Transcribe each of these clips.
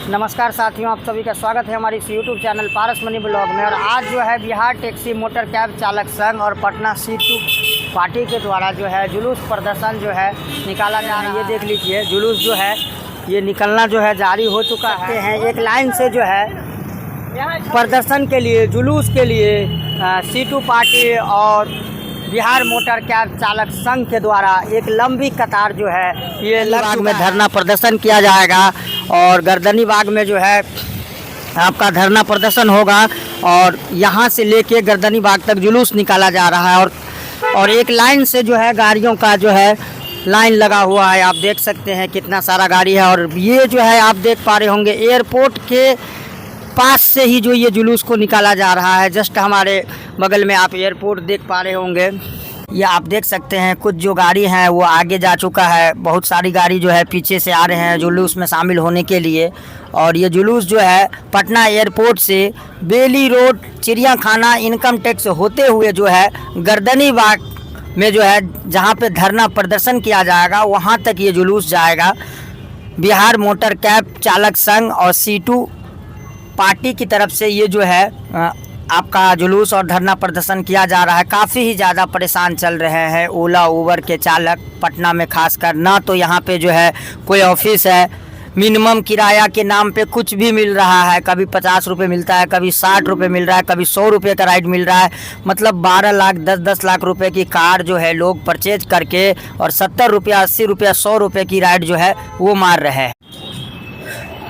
नमस्कार साथियों, आप सभी का स्वागत है हमारे इस यूट्यूब चैनल पारस मनी ब्लॉग में। और आज जो है बिहार टैक्सी मोटर कैब चालक संघ और पटना C2 पार्टी के द्वारा जो है जुलूस प्रदर्शन जो है निकाला जा रहा है। ये देख लीजिए, जुलूस जो है ये निकलना जो है जारी हो चुका है। एक लाइन से जो है प्रदर्शन के लिए, जुलूस के लिए C2 पार्टी और बिहार मोटर कैब चालक संघ के द्वारा एक लंबी कतार जो है ये बाग में धरना प्रदर्शन किया जाएगा। और गर्दनी बाग में जो है आपका धरना प्रदर्शन होगा और यहाँ से लेके गर्दनी बाग तक जुलूस निकाला जा रहा है। और एक लाइन से जो है गाड़ियों का जो है लाइन लगा हुआ है। आप देख सकते हैं कितना सारा गाड़ी है। और ये जो है आप देख पा रहे होंगे एयरपोर्ट के पास से ही जो ये जुलूस को निकाला जा रहा है। जस्ट हमारे बगल में आप एयरपोर्ट देख पा रहे होंगे। ये आप देख सकते हैं कुछ जो गाड़ी हैं वो आगे जा चुका है, बहुत सारी गाड़ी जो है पीछे से आ रहे हैं जुलूस में शामिल होने के लिए। और ये जुलूस जो है पटना एयरपोर्ट से बेली रोड, चिड़ियाखाना, इनकम टैक्स होते हुए जो है गर्दनी बाग में जो है जहाँ पे धरना प्रदर्शन किया जाएगा वहाँ तक ये जुलूस जाएगा। बिहार मोटर कैब चालक संघ और C2 पार्टी की तरफ से ये जो है आपका जुलूस और धरना प्रदर्शन किया जा रहा है। काफ़ी ही ज़्यादा परेशान चल रहे हैं ओला उबर के चालक पटना में खासकर। ना तो यहाँ पे जो है कोई ऑफिस है, मिनिमम किराया के नाम पे कुछ भी मिल रहा है। कभी 50 रुपये मिलता है, कभी 60 रुपये मिल रहा है, कभी 100 रुपये का राइड मिल रहा है। मतलब 12 लाख 10-10 लाख रुपए की कार जो है लोग परचेज करके और 70 रुपया 80 रुपया 100 रुपये की राइड जो है वो मार रहे हैं।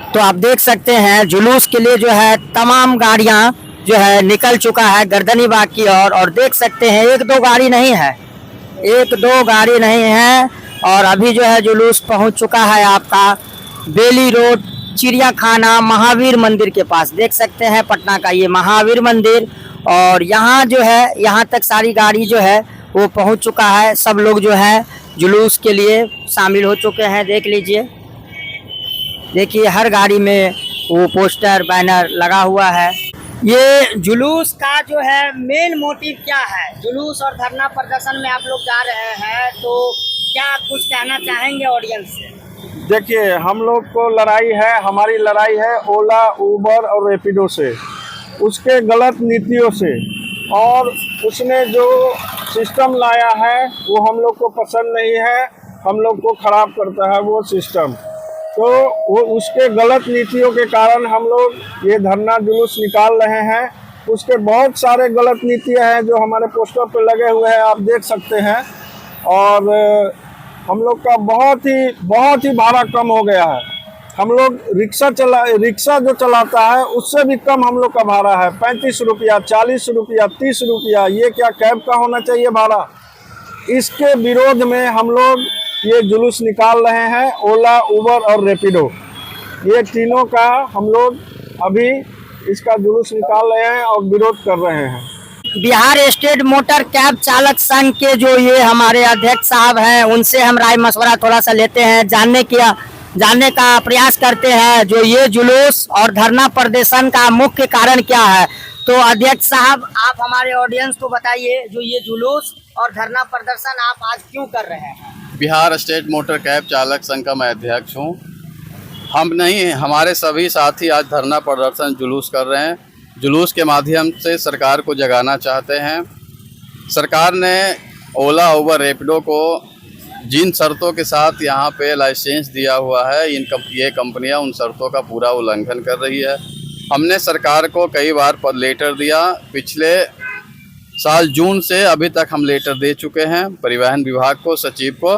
तो आप देख सकते हैं जुलूस के लिए जो है तमाम गाड़ियां जो है निकल चुका है गर्दनी बाग की ओर। और देख सकते हैं एक दो गाड़ी नहीं है, एक दो गाड़ी नहीं है। और अभी जो है जुलूस पहुंच चुका है आपका बेली रोड, चिड़ियाखाना, महावीर मंदिर के पास। देख सकते हैं पटना का ये महावीर मंदिर। और यहाँ जो है यहाँ तक सारी गाड़ी जो है वो पहुँच चुका है। सब लोग जो है जुलूस के लिए शामिल हो चुके हैं। देख लीजिए, देखिए हर गाड़ी में वो पोस्टर बैनर लगा हुआ है। ये जुलूस का जो है मेन मोटिव क्या है? जुलूस और धरना प्रदर्शन में आप लोग जा रहे हैं, तो क्या कुछ कहना चाहेंगे ऑडियंस से? देखिए, हम लोग को लड़ाई है, हमारी लड़ाई है ओला, उबर और रैपिडो से, उसके गलत नीतियों से। और उसने जो सिस्टम लाया है वो हम लोग को पसंद नहीं है, हम लोग को ख़राब करता है वो सिस्टम। तो वो उसके गलत नीतियों के कारण हम लोग ये धरना जुलूस निकाल रहे हैं। उसके बहुत सारे गलत नीतियाँ हैं जो हमारे पोस्टर पे लगे हुए हैं, आप देख सकते हैं। और हम लोग का बहुत ही भाड़ा कम हो गया है। हम लोग रिक्शा जो चलाता है उससे भी कम हम लोग का भाड़ा है। 35 रुपया, 40 रुपया, 30 रुपया। ये क्या कैब का होना चाहिए भाड़ा? इसके विरोध में हम लोग ये जुलूस निकाल रहे हैं। ओला, उबर और रैपिडो, ये तीनों का हम लोग अभी इसका जुलूस निकाल रहे हैं और विरोध कर रहे हैं। बिहार स्टेट मोटर कैब चालक संघ के जो ये हमारे अध्यक्ष साहब हैं उनसे हम राय मशवरा थोड़ा सा लेते हैं, जानने का प्रयास करते हैं जो ये जुलूस और धरना प्रदर्शन का मुख्य कारण क्या है। तो अध्यक्ष साहब, आप हमारे ऑडियंस को बताइए, जो ये जुलूस और धरना प्रदर्शन आप आज क्यों कर रहे हैं? बिहार स्टेट मोटर कैब चालक संघ का मैं अध्यक्ष हूँ। हम नहीं, हमारे सभी साथी आज धरना प्रदर्शन जुलूस कर रहे हैं। जुलूस के माध्यम से सरकार को जगाना चाहते हैं। सरकार ने ओला, उबर, रैपिडो को जिन शर्तों के साथ यहाँ पे लाइसेंस दिया हुआ है, ये कंपनियाँ उन शर्तों का पूरा उल्लंघन कर रही है। हमने सरकार को कई बार लेटर दिया, पिछले साल जून से अभी तक हम लेटर दे चुके हैं परिवहन विभाग को, सचिव को,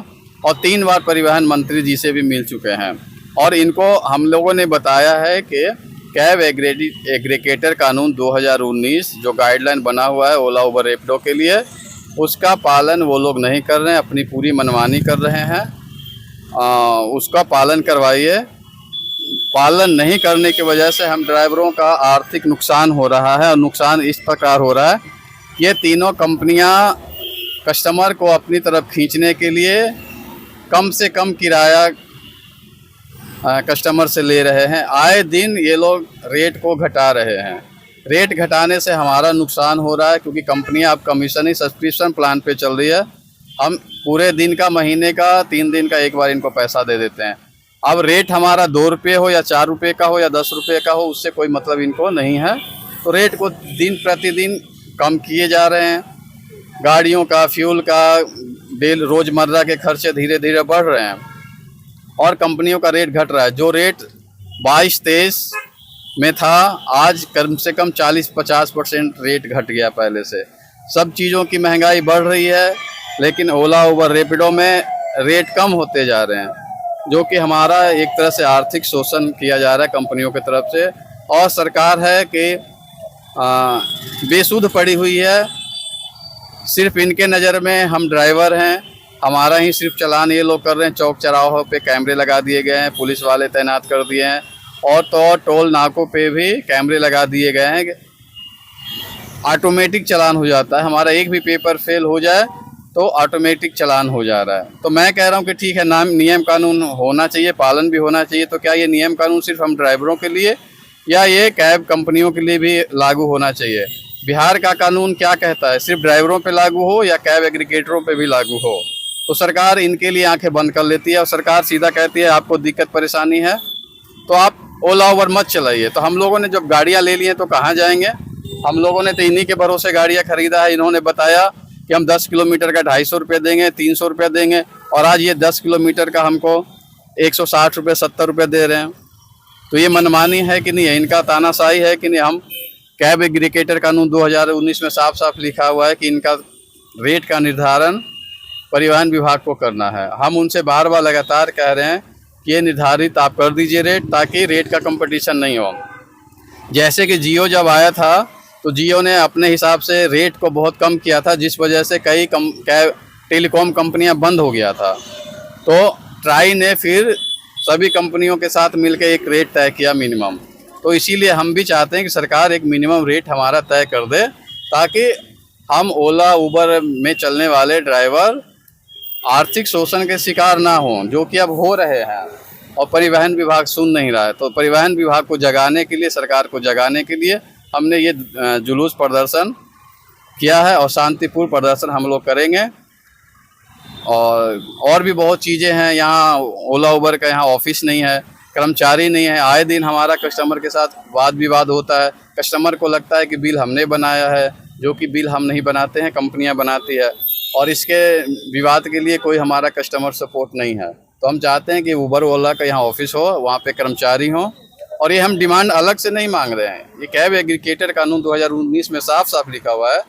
और 3 बार परिवहन मंत्री जी से भी मिल चुके हैं। और इनको हम लोगों ने बताया है कि कैब एग्रीगेटर कानून 2019 जो गाइडलाइन बना हुआ है ओला, उबर, रैपिडो के लिए, उसका पालन वो लोग नहीं कर रहे हैं, अपनी पूरी मनमानी कर रहे हैं। उसका पालन करवाइए। पालन नहीं करने की वजह से हम ड्राइवरों का आर्थिक नुकसान हो रहा है। और नुकसान इस प्रकार हो रहा है, ये तीनों कंपनियां कस्टमर को अपनी तरफ खींचने के लिए कम से कम किराया कस्टमर से ले रहे हैं। आए दिन ये लोग रेट को घटा रहे हैं। रेट घटाने से हमारा नुकसान हो रहा है, क्योंकि कंपनियां अब कमीशन ही सब्सक्रिप्शन प्लान पे चल रही है। हम पूरे दिन का, महीने का, 3 दिन का एक बार इनको पैसा दे देते हैं। अब रेट हमारा 2 रुपये हो या 4 रुपये का हो या 10 रुपये का हो, उससे कोई मतलब इनको नहीं है। तो रेट को दिन प्रतिदिन कम किए जा रहे हैं। गाड़ियों का, फ्यूल का, रोज़मर्रा के खर्चे धीरे धीरे बढ़ रहे हैं और कंपनियों का रेट घट रहा है। जो रेट 22-23 में था, आज कम से कम 40-50% रेट घट गया पहले से। सब चीज़ों की महंगाई बढ़ रही है, लेकिन ओला, उबर, रैपिडो में रेट कम होते जा रहे हैं, जो कि हमारा एक तरह से आर्थिक शोषण किया जा रहा है कंपनियों की तरफ से। और सरकार है कि बेसुध पड़ी हुई है। सिर्फ इनके नज़र में हम ड्राइवर हैं, हमारा ही सिर्फ चलान ये लोग कर रहे हैं। चौक चौराहों पे कैमरे लगा दिए गए हैं, पुलिस वाले तैनात कर दिए हैं, और तो और टोल नाकों पे भी कैमरे लगा दिए गए हैं। ऑटोमेटिक चालान हो जाता है, हमारा एक भी पेपर फेल हो जाए तो ऑटोमेटिक चालान हो जा रहा है। तो मैं कह रहा हूँ कि ठीक है, नियम कानून होना चाहिए, पालन भी होना चाहिए। तो क्या ये नियम कानून सिर्फ हम ड्राइवरों के लिए या ये कैब कंपनियों के लिए भी लागू होना चाहिए? बिहार का कानून क्या कहता है, सिर्फ ड्राइवरों पे लागू हो या कैब एग्रीगेटरों पे भी लागू हो? तो सरकार इनके लिए आंखें बंद कर लेती है और सरकार सीधा कहती है आपको दिक्कत परेशानी है तो आप ओला उबर मत चलाइए। तो हम लोगों ने जब गाड़ियाँ ले ली हैं तो कहाँ जाएंगे? हम लोगों ने तो इन्हीं के भरोसे गाड़ियाँ खरीदा है। इन्होंने बताया कि हम 10 किलोमीटर का 250 रुपये देंगे, 300 रुपये देंगे, और आज ये 10 किलोमीटर का हमको 160 रुपये, 70 रुपये दे रहे हैं। तो ये मनमानी है कि नहीं है, इनका तानाशाही है कि नहीं? हम कैब एग्रीगेटर कानून 2019 में साफ साफ लिखा हुआ है कि इनका रेट का निर्धारण परिवहन विभाग को करना है। हम उनसे बार बार लगातार कह रहे हैं कि ये निर्धारित आप कर दीजिए रेट, ताकि रेट का कंपटीशन नहीं हो। जैसे कि जियो जब आया था तो जियो ने अपने हिसाब से रेट को बहुत कम किया था, जिस वजह से कई टेलीकॉम कंपनियां बंद हो गया था। तो ट्राई ने फिर सभी कंपनियों के साथ मिलकर एक रेट तय किया मिनिमम। तो इसीलिए हम भी चाहते हैं कि सरकार एक मिनिमम रेट हमारा तय कर दे, ताकि हम ओला उबर में चलने वाले ड्राइवर आर्थिक शोषण के शिकार ना हों, जो कि अब हो रहे हैं और परिवहन विभाग सुन नहीं रहा है। तो परिवहन विभाग को जगाने के लिए, सरकार को जगाने के लिए हमने ये जुलूस प्रदर्शन किया है और शांतिपूर्ण प्रदर्शन हम लोग करेंगे। और भी बहुत चीज़ें हैं। यहाँ ओला उबर का यहाँ ऑफिस नहीं है, कर्मचारी नहीं है। आए दिन हमारा कस्टमर के साथ वाद विवाद होता है। कस्टमर को लगता है कि बिल हमने बनाया है, जो कि बिल हम नहीं बनाते हैं, कंपनियां बनाती है, और इसके विवाद के लिए कोई हमारा कस्टमर सपोर्ट नहीं है। तो हम चाहते हैं कि उबर ओला का यहाँ ऑफिस हो, वहाँ पे कर्मचारी हों। और ये हम डिमांड अलग से नहीं मांग रहे हैं। ये कैब एग्रीगेटर कानून 2019 में साफ साफ लिखा हुआ है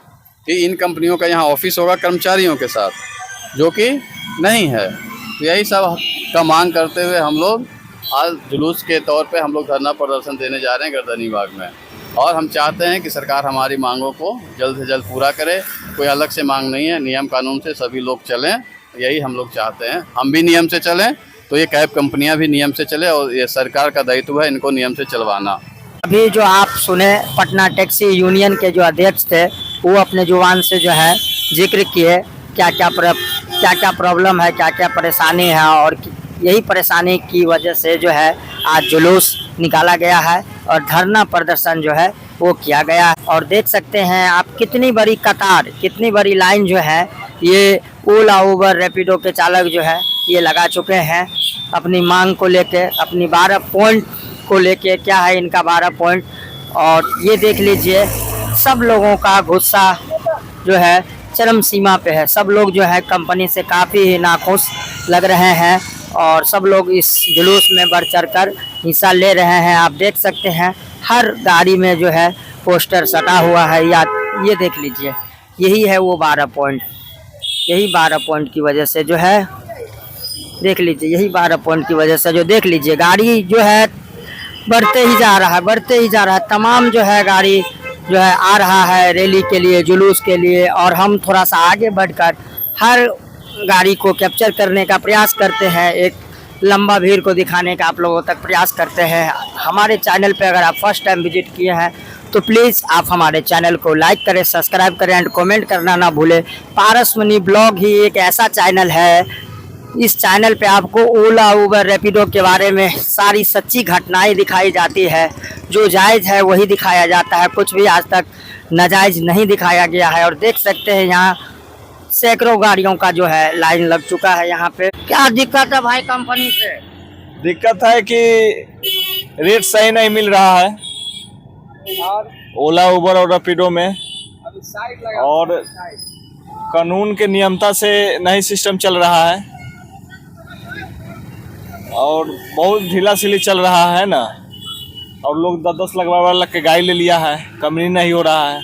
कि इन कंपनियों का यहाँ ऑफिस होगा कर्मचारियों के साथ, जो कि नहीं है। तो यही सब का मांग करते हुए हम लोग आज जुलूस के तौर पे हम लोग धरना प्रदर्शन देने जा रहे हैं गर्दनी बाग में। और हम चाहते हैं कि सरकार हमारी मांगों को जल्द से जल्द पूरा करे। कोई अलग से मांग नहीं है, नियम कानून से सभी लोग चलें, यही हम लोग चाहते हैं। हम भी नियम से चलें तो ये कैब कंपनियां भी नियम से चले, और ये सरकार का दायित्व है इनको नियम से चलवाना। अभी जो आप सुने पटना टैक्सी यूनियन के जो अध्यक्ष थे, वो अपने जुबान से जो है जिक्र किए क्या क्या प्रॉब्लम है, क्या क्या परेशानी है, और यही परेशानी की वजह से जो है आज जुलूस निकाला गया है और धरना प्रदर्शन जो है वो किया गया है। और देख सकते हैं आप कितनी बड़ी कतार, कितनी बड़ी लाइन जो है ये ओला उबर रैपिडो के चालक जो है ये लगा चुके हैं अपनी मांग को लेके, अपनी 12 पॉइंट को लेके। क्या है इनका 12 पॉइंट, और ये देख लीजिए सब लोगों का गुस्सा जो है चरम सीमा पे है। सब लोग जो है कंपनी से काफ़ी नाखुश लग रहे हैं और सब लोग इस जुलूस में बढ़ चढ़ कर हिस्सा ले रहे हैं। आप देख सकते हैं हर गाड़ी में जो है पोस्टर सटा हुआ है, या ये देख लीजिए यही है वो 12 पॉइंट। यही 12 पॉइंट की वजह से जो है देख लीजिए, यही 12 पॉइंट की वजह से जो देख लीजिए गाड़ी जो है बढ़ते ही जा रहा है, बढ़ते ही जा रहा है। तमाम जो है गाड़ी जो है आ रहा है रैली के लिए, जुलूस के लिए, और हम थोड़ा सा आगे बढ़कर हर गाड़ी को कैप्चर करने का प्रयास करते हैं, एक लंबा भीड़ को दिखाने का आप लोगों तक प्रयास करते हैं। हमारे चैनल पे अगर आप फर्स्ट टाइम विजिट किए हैं तो प्लीज़ आप हमारे चैनल को लाइक करें, सब्सक्राइब करें एंड कमेंट करना ना भूलें। पारस मनी ब्लॉग ही एक ऐसा चैनल है, इस चैनल पे आपको ओला उबर रैपिडो के बारे में सारी सच्ची घटनाएं दिखाई जाती है। जो जायज़ है वही दिखाया जाता है, कुछ भी आज तक नाजायज़ नहीं दिखाया गया है। और देख सकते हैं यहाँ सैकड़ों गाड़ियों का जो है लाइन लग चुका है यहाँ पे। क्या दिक्कत है भाई कंपनी से? दिक्कत है कि रेट सही नहीं मिल रहा है ओला उबर और रैपिडो में, और कानून के नियमता से नहीं सिस्टम चल रहा है और बहुत ढीला सिली चल रहा है ना, और लोग 10-10 लाख 12 लाख के गाड़ी ले लिया है, कंपनी नहीं हो रहा है,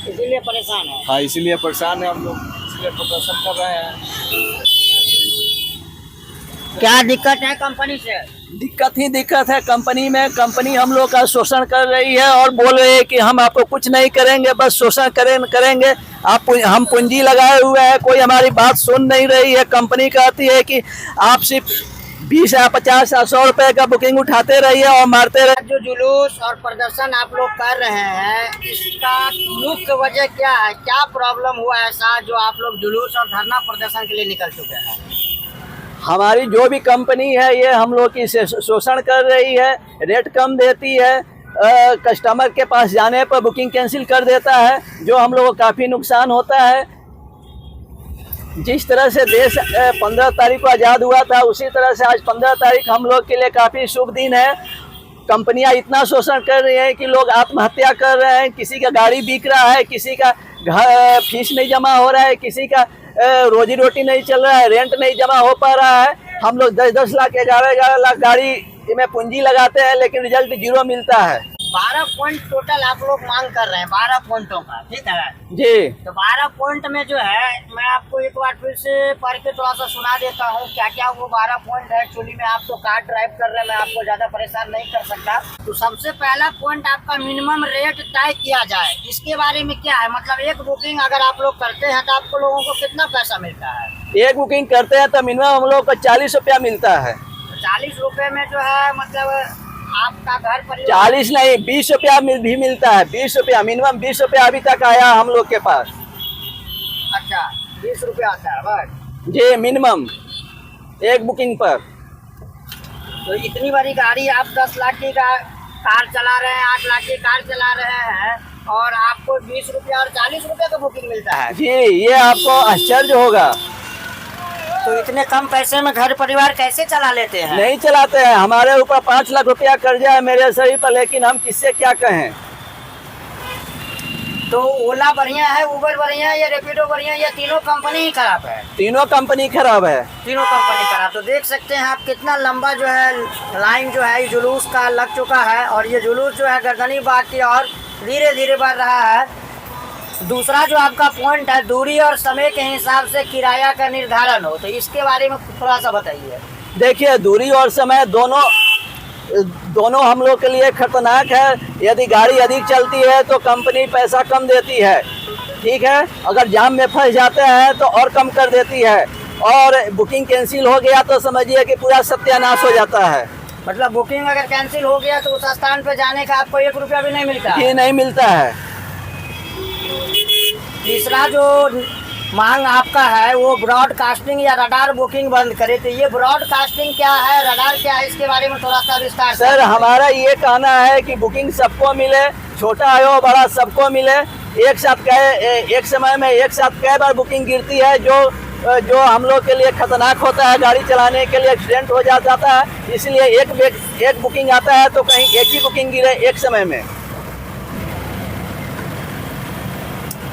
इसीलिए परेशान है। हाँ इसीलिए परेशान है हम लोग, इसलिए प्रदर्शन कर रहे हैं। क्या दिक्कत है कंपनी से? दिक्कत है कंपनी में। कंपनी हम लोग का शोषण कर रही है और बोल रही है कि हम आपको कुछ नहीं करेंगे, बस शोषण करेंगे। हम पूंजी लगाए हुए हैं, कोई हमारी बात सुन नहीं रही है। कंपनी कहती है कि आप सिर्फ 20 या 50 या 100 रुपए का बुकिंग उठाते रहिए और मारते रहिए। जो जुलूस और प्रदर्शन आप लोग कर रहे हैं, इसका मुख्य वजह क्या है? क्या प्रॉब्लम हुआ ऐसा जो आप लोग जुलूस और धरना प्रदर्शन के लिए निकल चुके हैं? हमारी जो भी कंपनी है ये हम लोग की शोषण कर रही है, रेट कम देती है, कस्टमर के पास जाने पर बुकिंग कैंसिल कर देता है, जो हम लोगों को काफ़ी नुकसान होता है। जिस तरह से देश 15 तारीख को आज़ाद हुआ था, उसी तरह से आज 15 तारीख हम लोग के लिए काफ़ी शुभ दिन है। कंपनियां इतना शोषण कर रही हैं कि लोग आत्महत्या कर रहे हैं, किसी का गाड़ी बिक रहा है, किसी का घर फीस नहीं जमा हो रहा है, किसी का रोजी रोटी नहीं चल रहा है, रेंट नहीं जमा हो पा रहा है। हम लोग 10-10 लाख 11-11 लाख गाड़ी में पूंजी लगाते हैं, लेकिन रिजल्ट 0 मिलता है। 12 पॉइंट टोटल आप लोग मांग कर रहे हैं, 12 पॉइंटों का, ठीक है जी। तो 12 पॉइंट में जो है, मैं आपको एक बार फिर से पढ़ के थोड़ा सा सुना देता हूँ क्या क्या वो 12 पॉइंट है। एक्चुअली में आप तो कार ड्राइव कर रहे हैं, मैं आपको ज्यादा परेशान नहीं कर सकता। तो सबसे पहला पॉइंट आपका मिनिमम रेट तय किया जाए, इसके बारे में क्या है? मतलब एक बुकिंग अगर आप लोग करते हैं तो आपको लोगों को कितना पैसा मिलता है? एक बुकिंग करते हैं तो मिनिमम हम लोग को 40 रुपया मिलता है। 40 रुपए में जो है मतलब आपका घर परिवार 40 नहीं 20 रुपया भी मिलता है। 20 रुपया मिनिमम 20 रुपया अभी तक आया हम लोग के पास। अच्छा 20 रुपया आता है बस जी, मिनिमम एक बुकिंग पर। तो इतनी बड़ी गाड़ी आप 10 लाख की कार चला रहे हैं, 8 लाख की कार चला रहे हैं और आपको 20 रुपया और 40 रुपये का बुकिंग मिलता है। जी, ये आपको आश्चर्य होगा। तो इतने कम पैसे में घर परिवार कैसे चला लेते हैं? नहीं चलाते हैं, हमारे ऊपर 5 लाख रुपया कर्जा है मेरे शरीर पर, लेकिन हम किससे क्या कहें। तो ओला बढ़िया है, उबर बढ़िया है या रैपिडो बढ़िया है, या तीनों कंपनी ही खराब है? तीनों कंपनी खराब है। तीनों कंपनी खराब। तो देख सकते हैं आप कितना लंबा जो है लाइन जो है जुलूस का लग चुका है, और ये जुलूस जो है गर्दनी बात की और धीरे धीरे बढ़ रहा है। दूसरा जो आपका पॉइंट है, दूरी और समय के हिसाब से किराया का निर्धारण हो, तो इसके बारे में थोड़ा सा बताइए। देखिए, दूरी और समय दोनों हम लोग के लिए खतरनाक है। यदि गाड़ी अधिक चलती है तो कंपनी पैसा कम देती है, ठीक है। अगर जाम में फंस जाते हैं तो और कम कर देती है, और बुकिंग कैंसिल हो गया तो समझिए कि पूरा सत्यानाश हो जाता है। मतलब बुकिंग अगर कैंसिल हो गया तो उस स्थान पर जाने का आपको 1 रुपया भी नहीं मिलता? ये नहीं मिलता है। तीसरा जो मांग आपका है वो ब्रॉडकास्टिंग या रडार बुकिंग बंद करे, तो ये ब्रॉडकास्टिंग क्या है, रडार क्या है, इसके बारे में थोड़ा सा विस्तार से। सर, हमारा ये कहना है कि बुकिंग सबको मिले, छोटा हो बड़ा सबको मिले। एक समय में एक साथ कई बार बुकिंग गिरती है, जो हम लोग के लिए खतरनाक होता है। गाड़ी चलाने के लिए एक्सीडेंट हो जाता है, इसलिए एक बुकिंग आता है तो कहीं एक ही बुकिंग गिरे एक समय में।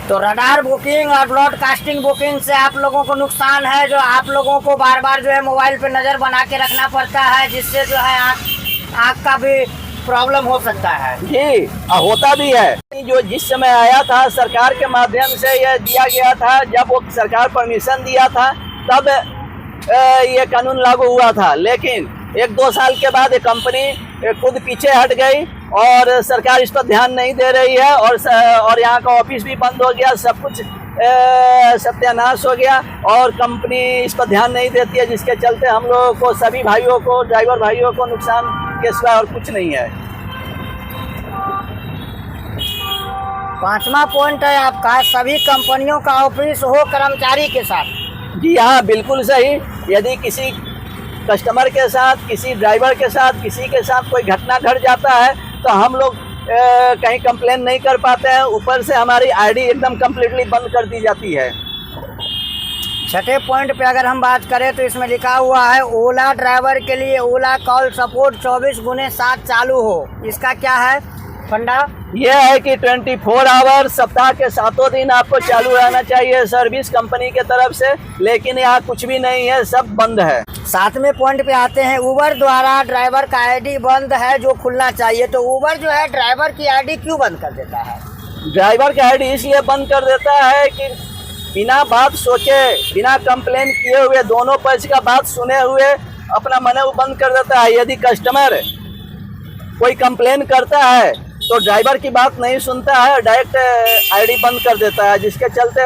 तो रडार बुकिंग और ब्रॉडकास्टिंग बुकिंग से आप लोगों को नुकसान है, जो आप लोगों को बार बार जो है मोबाइल पे नज़र बना के रखना पड़ता है, जिससे जो है आँख का भी प्रॉब्लम हो सकता है। जी, होता भी है। जो जिस समय आया था सरकार के माध्यम से यह दिया गया था, जब वो सरकार परमिशन दिया था तब ये कानून लागू हुआ था, लेकिन 1-2 साल के बाद ये कंपनी खुद पीछे हट गई और सरकार इस पर ध्यान नहीं दे रही है, और यहाँ का ऑफिस भी बंद हो गया, सब कुछ सत्यानाश हो गया, और कंपनी इस पर ध्यान नहीं देती है, जिसके चलते हम लोगों को, सभी भाइयों को, ड्राइवर भाइयों को नुकसान के सिवा और कुछ नहीं है। 5वां पॉइंट है आपका, सभी कंपनियों का ऑफिस हो कर्मचारी के साथ। जी हाँ, बिल्कुल सही। यदि किसी कस्टमर के साथ, किसी ड्राइवर के साथ, किसी के साथ कोई घटना घट जाता है तो हम लोग कहीं कंप्लेन नहीं कर पाते हैं। ऊपर से हमारी आईडी एकदम कम्प्लीटली बंद कर दी जाती है। छठे पॉइंट पे अगर हम बात करें तो इसमें लिखा हुआ है ओला ड्राइवर के लिए ओला कॉल सपोर्ट 24/7 चालू हो। इसका क्या है फंडा? यह है कि 24 आवर सप्ताह के 7 दिन आपको चालू रहना चाहिए सर्विस कंपनी के तरफ से, लेकिन यहाँ कुछ भी नहीं है, सब बंद है। 7वें पॉइंट पे आते हैं उबर द्वारा ड्राइवर का आईडी बंद है जो खुलना चाहिए। तो उबर जो है ड्राइवर की आईडी क्यों बंद कर देता है? ड्राइवर का आईडी इसलिए बंद कर देता है कि बिना बात सोचे, बिना कंप्लेन किए हुए, दोनों पक्ष का बात सुने हुए अपना मन वो बंद कर देता है। यदि कस्टमर कोई कंप्लेन करता है तो ड्राइवर की बात नहीं सुनता है, डायरेक्ट आईडी बंद कर देता है, जिसके चलते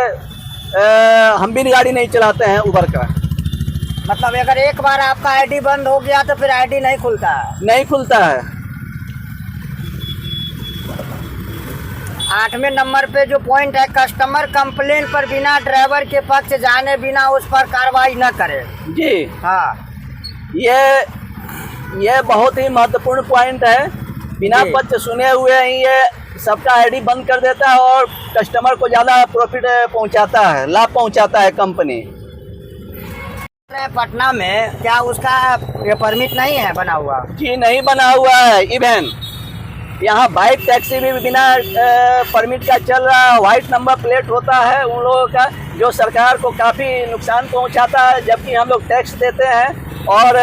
हम भी गाड़ी नहीं चलाते हैं उबर का। मतलब अगर एक बार आपका आईडी बंद हो गया तो फिर आईडी नहीं खुलता है? नहीं खुलता है। 8वें नंबर पे जो पॉइंट है कस्टमर कंप्लेन पर बिना ड्राइवर के पक्ष जाने बिना उस पर कार्रवाई न करे। जी हाँ, ये बहुत ही महत्वपूर्ण पॉइंट है। बिना जी। पक्ष सुने हुए ही ये सबका आईडी बंद कर देता है और कस्टमर को ज़्यादा प्रॉफिट पहुंचाता है, लाभ पहुंचाता है कंपनी। पटना में क्या उसका ये परमिट नहीं है बना हुआ? जी नहीं बना हुआ है। इवन यहाँ बाइक टैक्सी भी बिना परमिट का चल रहा है। वाइट नंबर प्लेट होता है उन लोगों का, जो सरकार को काफ़ी नुकसान पहुंचाता है, जबकि हम लोग टैक्स देते हैं और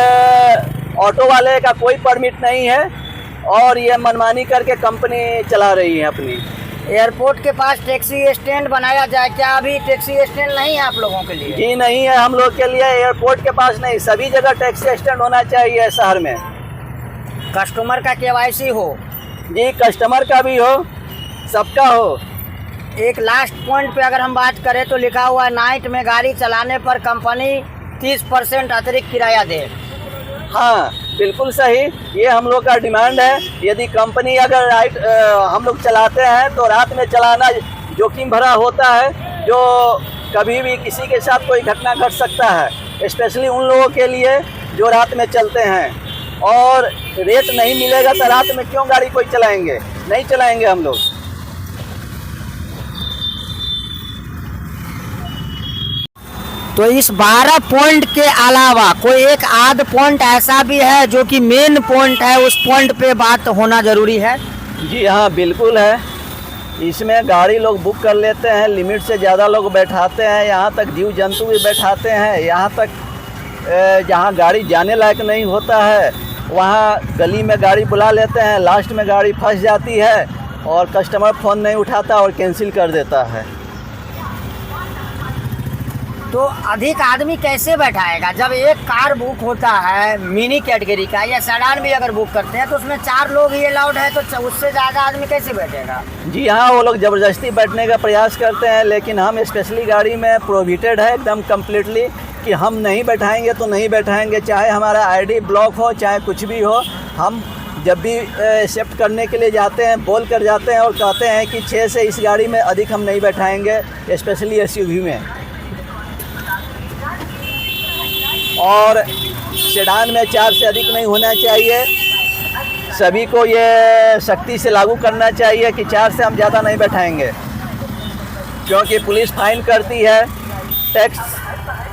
ऑटो वाले का कोई परमिट नहीं है और ये मनमानी करके कंपनी चला रही है अपनी। एयरपोर्ट के पास टैक्सी स्टैंड बनाया जाए। क्या अभी टैक्सी स्टैंड नहीं है आप लोगों के लिए? जी नहीं है हम लोग के लिए, एयरपोर्ट के पास नहीं, सभी जगह टैक्सी स्टैंड होना चाहिए शहर में। कस्टमर का KYC हो। जी कस्टमर का भी हो, सबका हो। एक लास्ट पॉइंट पे अगर हम बात करें तो लिखा हुआ है नाइट में गाड़ी चलाने पर कंपनी 30% अतिरिक्त किराया दे। हाँ बिल्कुल सही, ये हम लोग का डिमांड है। यदि कंपनी अगर हम लोग चलाते हैं तो रात में चलाना जोखिम भरा होता है, जो कभी भी किसी के साथ कोई घटना घट सकता है, स्पेशली उन लोगों के लिए जो रात में चलते हैं। और रेट नहीं मिलेगा तो रात में क्यों गाड़ी कोई चलाएंगे? नहीं चलाएंगे हम लोग। तो इस 12 पॉइंट के अलावा कोई एक आध पॉइंट ऐसा भी है जो कि मेन पॉइंट है, उस पॉइंट पे बात होना जरूरी है? जी हाँ बिल्कुल है। इसमें गाड़ी लोग बुक कर लेते हैं, लिमिट से ज़्यादा लोग बैठाते हैं, यहाँ तक जीव जंतु भी बैठाते हैं। यहाँ तक जहाँ गाड़ी जाने लायक नहीं होता है वहाँ गली में गाड़ी बुला लेते हैं, लास्ट में गाड़ी फंस जाती है और कस्टमर फ़ोन नहीं उठाता और कैंसिल कर देता है। तो अधिक आदमी कैसे बैठाएगा? जब एक कार बुक होता है मिनी कैटेगरी का या सेडान भी अगर बुक करते हैं तो उसमें 4 लोग ही अलाउड है, तो उससे ज़्यादा आदमी कैसे बैठेगा? जी हाँ, वो लोग ज़बरदस्ती बैठने का प्रयास करते हैं, लेकिन हम स्पेशली गाड़ी में प्रोहिबिटेड है एकदम कम्प्लीटली कि हम नहीं बैठाएंगे तो नहीं बैठाएंगे, चाहे हमारा आईडी ब्लॉक हो, चाहे कुछ भी हो। हम जब भी शिफ्ट करने के लिए जाते हैं बोल कर जाते हैं और कहते हैं कि 6 से इस गाड़ी में अधिक हम नहीं बैठाएंगे, स्पेशली SUV में। और सेडान में 4 से अधिक नहीं होना चाहिए। सभी को ये सख्ती से लागू करना चाहिए कि 4 से हम ज़्यादा नहीं बैठाएंगे, क्योंकि पुलिस फाइन करती है, टैक्स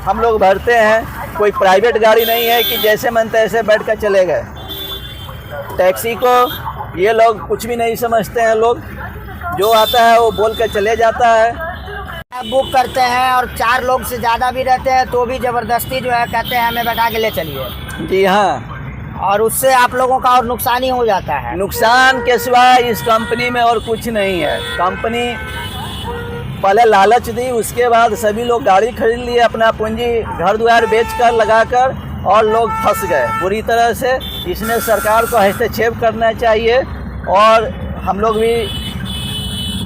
हम लोग भरते हैं। कोई प्राइवेट गाड़ी नहीं है कि जैसे मन तैसे बैठ कर चले गए। टैक्सी को ये लोग कुछ भी नहीं समझते हैं, लोग जो आता है वो बोल कर चले जाता है। बुक करते हैं और 4 लोग से ज़्यादा भी रहते हैं तो भी ज़बरदस्ती जो है कहते हैं हमें बैठा के ले चलिए। जी हाँ, और उससे आप लोगों का और नुकसान ही हो जाता है। नुकसान के सिवाय इस कंपनी में और कुछ नहीं है। कंपनी पहले लालच दी, उसके बाद सभी लोग गाड़ी खरीद लिए, अपना पूंजी घर द्वार बेच कर लगा कर, और लोग फंस गए पूरी तरह से। इसमें सरकार को हस्तक्षेप करना चाहिए। और हम लोग भी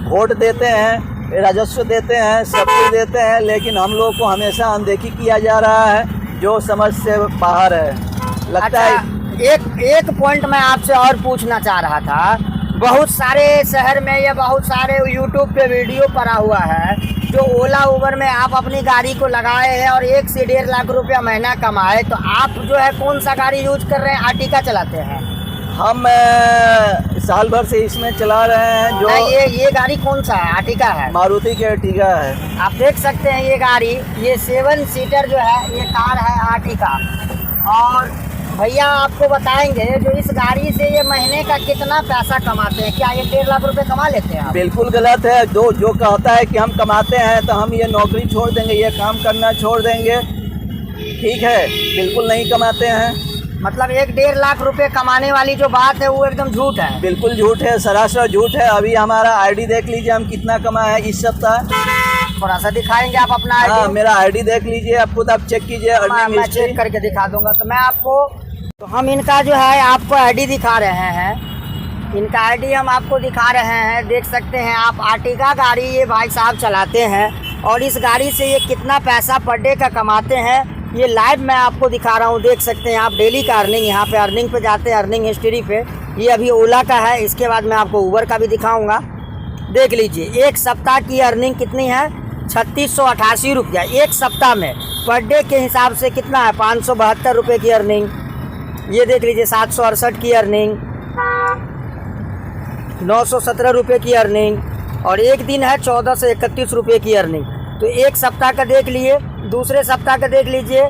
वोट देते हैं, राजस्व देते हैं, सब कुछ देते हैं, लेकिन हम लोग को हमेशा अनदेखी किया जा रहा है, जो समझ से बाहर है लगता है। एक पॉइंट मैं आपसे और पूछना चाह रहा था। बहुत सारे शहर में या बहुत सारे यूट्यूब पे वीडियो पड़ा हुआ है जो ओला उबर में आप अपनी गाड़ी को लगाए हैं और 1 से 1.5 लाख रुपया महीना कमाए, तो आप जो है कौन सा गाड़ी यूज कर रहे हैं? आर्टिका चलाते हैं? हम साल भर से इसमें चला रहे हैं। जो ना ये गाड़ी कौन सा है? आर्टिका है। मारुति के आर्टिका है। आप देख सकते हैं ये गाड़ी, ये 7 सीटर जो है ये कार है आर्टिका। और भैया आपको बताएंगे जो इस गाड़ी से ये महीने का कितना पैसा कमाते हैं। क्या ये 1.5 लाख रुपए कमा लेते हैं आप? बिल्कुल गलत है। जो कहता है कि हम कमाते हैं तो हम ये नौकरी छोड़ देंगे, ये काम करना छोड़ देंगे, ठीक है, बिल्कुल नहीं कमाते हैं। मतलब 1.5 लाख रुपए कमाने वाली जो बात है वो एकदम झूठ है। बिल्कुल झूठ है, सरासर झूठ है। अभी हमारा आईडी देख लीजिए, हम कितना कमाए हैं इस सप्ताह। थोड़ा सा दिखाएंगे आप अपना हाँ, आईडी? मेरा आईडी देख लीजिए, आप खुद आप चेक कीजिए। मैं चेक करके दिखा दूंगा। तो मैं आपको, तो हम इनका जो है आपको आईडी दिखा रहे हैं। इनका आईडी हम आपको दिखा रहे हैं, देख सकते हैं आप। आर्टिका गाड़ी ये भाई साहब चलाते हैं और इस गाड़ी से ये कितना पैसा पर डे का कमाते हैं ये लाइव मैं आपको दिखा रहा हूँ। देख सकते हैं आप डेली का अर्निंग। यहाँ पे अर्निंग पे जाते हैं, अर्निंग हिस्ट्री पे। ये अभी ओला का है, इसके बाद मैं आपको उबर का भी दिखाऊंगा। देख लीजिए एक सप्ताह की अर्निंग कितनी है, 3688 रुपया एक सप्ताह में। पर डे के हिसाब से कितना है, 572 रुपये की अर्निंग। ये देख लीजिए 768 की अर्निंग, 917 रुपये की अर्निंग, और एक दिन है 14 से 31 रुपये की अर्निंग। तो एक सप्ताह का देख लिए, दूसरे सप्ताह का देख लीजिए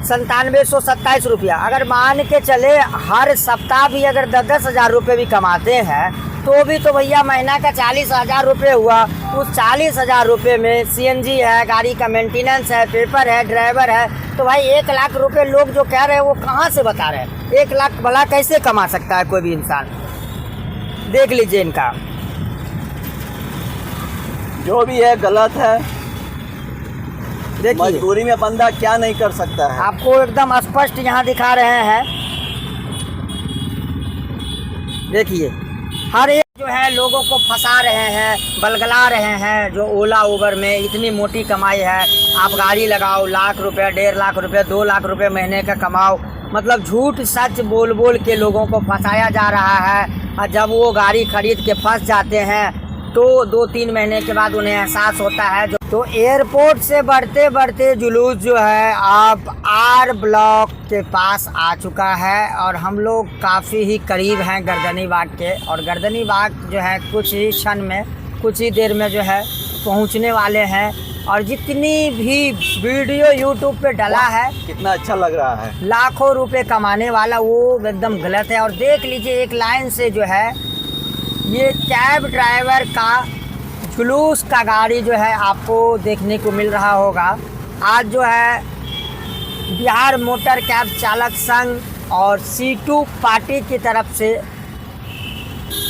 9727 रुपया। अगर मान के चले हर सप्ताह भी अगर 10-10 हज़ार रुपये भी कमाते हैं तो भी तो भैया महीना का 40,000 रुपये हुआ। उस 40,000 रुपये में सीएनजी है, गाड़ी का मेंटेनेंस है, पेपर है, ड्राइवर है। तो भाई 1 लाख रुपये लोग जो कह रहे हैं वो कहाँ से बता रहे हैं? 1 लाख भला कैसे कमा सकता है कोई भी इंसान? देख लीजिए इनका, जो भी है गलत है। देखिए मजबूरी में बंदा क्या नहीं कर सकता है। आपको एकदम स्पष्ट यहाँ दिखा रहे हैं। देखिए हर एक जो है लोगों को फंसा रहे हैं, बलगला रहे हैं। जो ओला उबर में इतनी मोटी कमाई है, आप गाड़ी लगाओ, लाख रुपए, 1.5 लाख रुपए, 2 लाख रुपए महीने का कमाओ। मतलब झूठ सच बोल बोल के लोगों को फंसाया जा रहा है। और जब वो गाड़ी खरीद के फंस जाते हैं तो 2-3 महीने के बाद उन्हें एहसास होता है। तो एयरपोर्ट से बढ़ते बढ़ते जुलूस जो है आप आर ब्लॉक के पास आ चुका है और हम लोग काफ़ी ही करीब हैं गर्दनी बाग के। और गर्दनी बाग जो है कुछ ही क्षण में, कुछ ही देर में जो है पहुंचने वाले हैं। और जितनी भी वीडियो यूट्यूब पे डला है, कितना अच्छा लग रहा है, लाखों रुपए कमाने वाला, वो एकदम गलत है। और देख लीजिए एक लाइन से जो है ये कैब ड्राइवर का जुलूस का गाड़ी जो है आपको देखने को मिल रहा होगा। आज जो है बिहार मोटर कैब चालक संघ और C2 पार्टी की तरफ से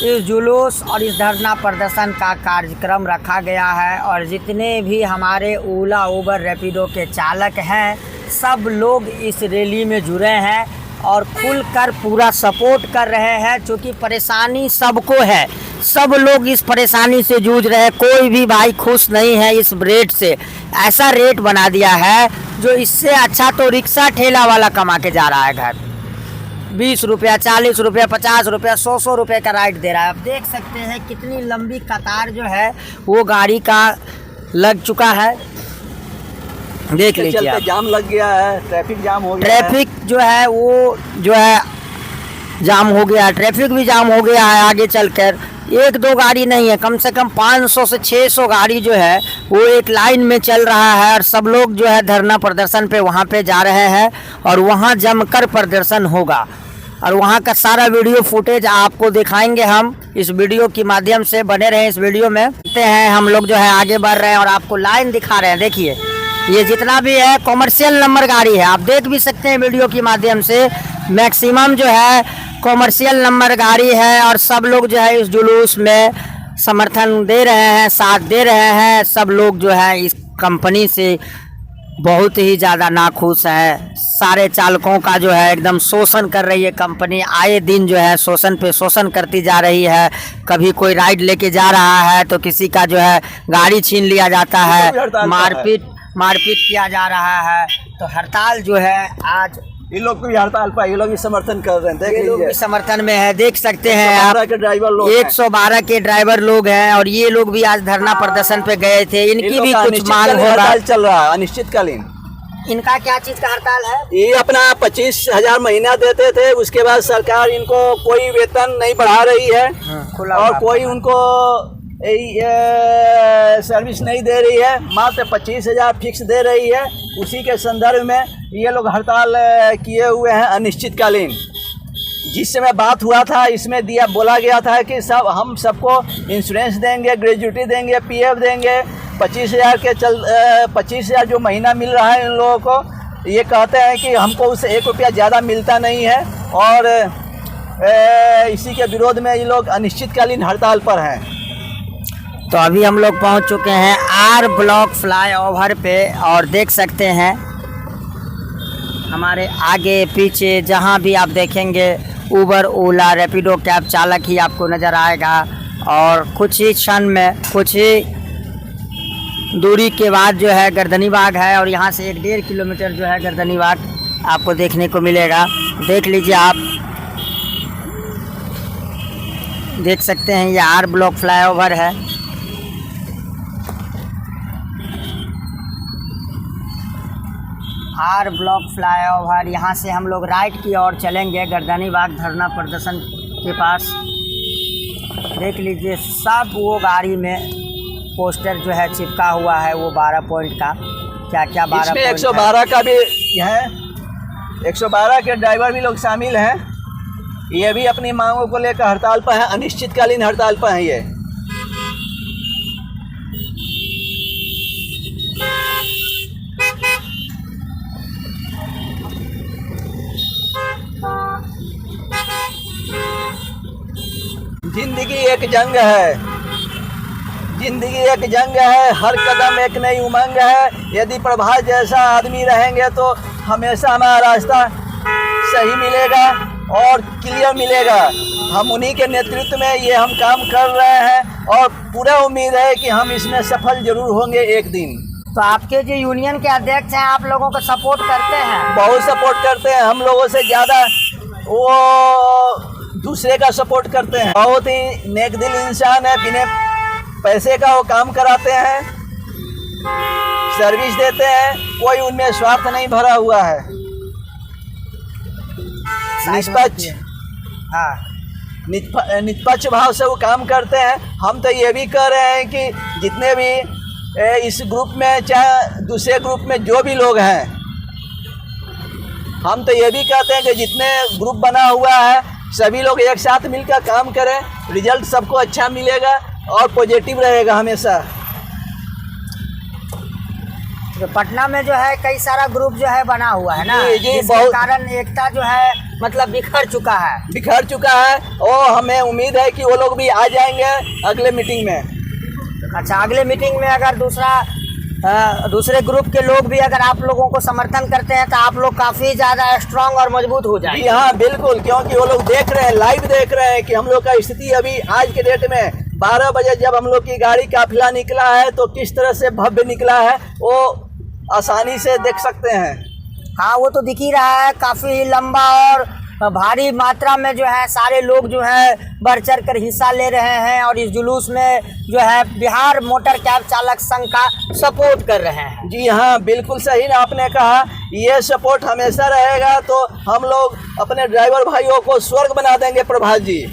इस जुलूस और इस धरना प्रदर्शन का कार्यक्रम रखा गया है। और जितने भी हमारे ओला उबर रैपिडो के चालक हैं सब लोग इस रैली में जुड़े हैं और खुलकर पूरा सपोर्ट कर रहे हैं। क्योंकि परेशानी सबको है, सब लोग इस परेशानी से जूझ रहे हैं। कोई भी भाई खुश नहीं है इस रेट से। ऐसा रेट बना दिया है जो इससे अच्छा तो रिक्शा ठेला वाला कमा के जा रहा है घर। 20 रुपया, 40 रुपया, 50 रुपया, 100 रुपये का राइड दे रहा है। आप देख सकते हैं कितनी लंबी कतार जो है वो गाड़ी का लग चुका है। देख लीजिए आप, जाम लग गया है, ट्रैफिक जाम हो गया है। ट्रैफिक जो है वो जो है जाम हो गया है, ट्रैफिक भी जाम हो गया है। आगे चलकर 1-2 गाड़ी नहीं है, कम से कम 500 से 600 गाड़ी जो है वो एक लाइन में चल रहा है। और सब लोग जो है धरना प्रदर्शन पे वहाँ पे जा रहे हैं और वहाँ जमकर प्रदर्शन होगा। और वहाँ का सारा वीडियो फुटेज आपको दिखाएंगे हम इस वीडियो के माध्यम से। बने रहे इस वीडियो में। देखते हैं हम लोग जो है आगे बढ़ रहे हैं और आपको लाइन दिखा रहे हैं। देखिए ये जितना भी है कॉमर्शियल नंबर गाड़ी है, आप देख भी सकते हैं वीडियो के माध्यम से। मैक्सिमम जो है कॉमर्शियल नंबर गाड़ी है और सब लोग जो है इस जुलूस में समर्थन दे रहे हैं, साथ दे रहे हैं। सब लोग जो है इस कंपनी से बहुत ही ज़्यादा नाखुश है। सारे चालकों का जो है एकदम शोषण कर रही है कंपनी। आए दिन जो है शोषण पे शोषण करती जा रही है। कभी कोई राइड लेके जा रहा है तो किसी का जो है गाड़ी छीन लिया जाता है, मारपीट किया जा रहा है। तो हड़ताल जो है आज ये लोग भी हड़ताल पर, ये लोग भी समर्थन कर रहे हैं। देख लोग भी समर्थन में है, देख सकते हैं आप। 112 के ड्राइवर लोग 112 के ड्राइवर लोग हैं और ये लोग भी आज धरना प्रदर्शन पे गए थे। इनकी भी कुछ मांग होगा। चल रहा है अनिश्चितकालीन। इनका क्या चीज का हड़ताल है? ये अपना 25,000 महीना देते थे, उसके बाद सरकार इनको कोई वेतन नहीं बढ़ा रही है खुला और हुआ। कोई उनको सर्विस नहीं दे रही है, मात्र 25,000 फिक्स दे रही है। उसी के संदर्भ में ये लोग हड़ताल किए हुए हैं अनिश्चितकालीन। जिस समय बात हुआ था इसमें बोला गया था कि सब हम सबको इंश्योरेंस देंगे, ग्रेजुटी देंगे, पीएफ देंगे। 25,000 जो महीना मिल रहा है इन लोगों को, ये कहते हैं कि हमको उससे 1 रुपया ज़्यादा मिलता नहीं है और इसी के विरोध में ये लोग अनिश्चितकालीन हड़ताल पर हैं। तो अभी हम लोग पहुंच चुके हैं आर ब्लॉक फ्लाईओवर पे और देख सकते हैं हमारे आगे पीछे जहां भी आप देखेंगे उबर, ओला, रैपिडो कैब चालक ही आपको नज़र आएगा। और कुछ ही क्षण में, कुछ ही दूरी के बाद जो है गर्दनी बाग है और यहाँ से 1-1.5 किलोमीटर जो है गर्दनी बाग आपको देखने को मिलेगा। देख लीजिए, आप देख सकते हैं ये आर ब्लॉक फ्लाईओवर है। आर ब्लॉक फ्लाईओवर, यहाँ से हम लोग राइट की ओर चलेंगे गर्दनी बाग धरना प्रदर्शन के पास। देख लीजिए, सब वो गाड़ी में पोस्टर जो है चिपका हुआ है, वो 12 पॉइंट का। क्या क्या 12 इसमें पॉइंट 112 का भी है, 112 के ड्राइवर भी लोग शामिल हैं। ये भी अपनी मांगों को लेकर हड़ताल पर है, अनिश्चितकालीन हड़ताल पर है ये। जिंदगी एक जंग है, जिंदगी एक जंग है, हर कदम एक नई उमंग है। यदि प्रभात जैसा आदमी रहेंगे तो हमेशा हमारा रास्ता सही मिलेगा और क्लियर मिलेगा। हम उन्हीं के नेतृत्व में ये हम काम कर रहे हैं और पूरा उम्मीद है कि हम इसमें सफल जरूर होंगे एक दिन। तो आपके जो यूनियन के अध्यक्ष हैं आप लोगों को सपोर्ट करते हैं? बहुत सपोर्ट करते हैं, हम लोगों से ज़्यादा वो दूसरे का सपोर्ट करते हैं। बहुत ही नेक दिल इंसान है, बिना पैसे का वो काम कराते हैं, सर्विस देते हैं, कोई उनमें स्वार्थ नहीं भरा हुआ है, निष्पक्ष, हाँ, निष्पक्ष भाव से वो काम करते हैं। हम तो ये भी कह रहे हैं कि जितने भी इस ग्रुप में चाहे दूसरे ग्रुप में जो भी लोग हैं, हम तो ये भी कहते हैं कि जितने ग्रुप बना हुआ है सभी लोग एक साथ मिलकर काम करें, रिजल्ट सबको अच्छा मिलेगा और पॉजिटिव रहेगा हमेशा। तो पटना में जो है कई सारा ग्रुप जो है बना हुआ है ना, जी, जिसके बहुत कारण एकता जो है मतलब बिखर चुका है और हमें उम्मीद है कि वो लोग भी आ जाएंगे अगले मीटिंग में। अच्छा, अगले मीटिंग में अगर दूसरे ग्रुप के लोग भी अगर आप लोगों को समर्थन करते हैं तो आप लोग काफ़ी ज़्यादा स्ट्रांग और मजबूत हो जाएंगे। जी हाँ, बिल्कुल, क्योंकि वो लोग देख रहे हैं, लाइव देख रहे हैं कि हम लोग का स्थिति अभी आज के डेट में 12 बजे जब हम लोग की गाड़ी काफिला निकला है तो किस तरह से भव्य निकला है वो आसानी से देख सकते हैं। हाँ, वो तो दिख ही रहा है, काफ़ी लंबा और भारी मात्रा में जो है सारे लोग जो है बढ़ चढ़ कर हिस्सा ले रहे हैं और इस जुलूस में जो है बिहार मोटर कैब चालक संघ का सपोर्ट कर रहे हैं। जी हाँ, बिल्कुल सही ना आपने कहा, ये सपोर्ट हमेशा रहेगा तो हम लोग अपने ड्राइवर भाइयों को स्वर्ग बना देंगे प्रभात जी।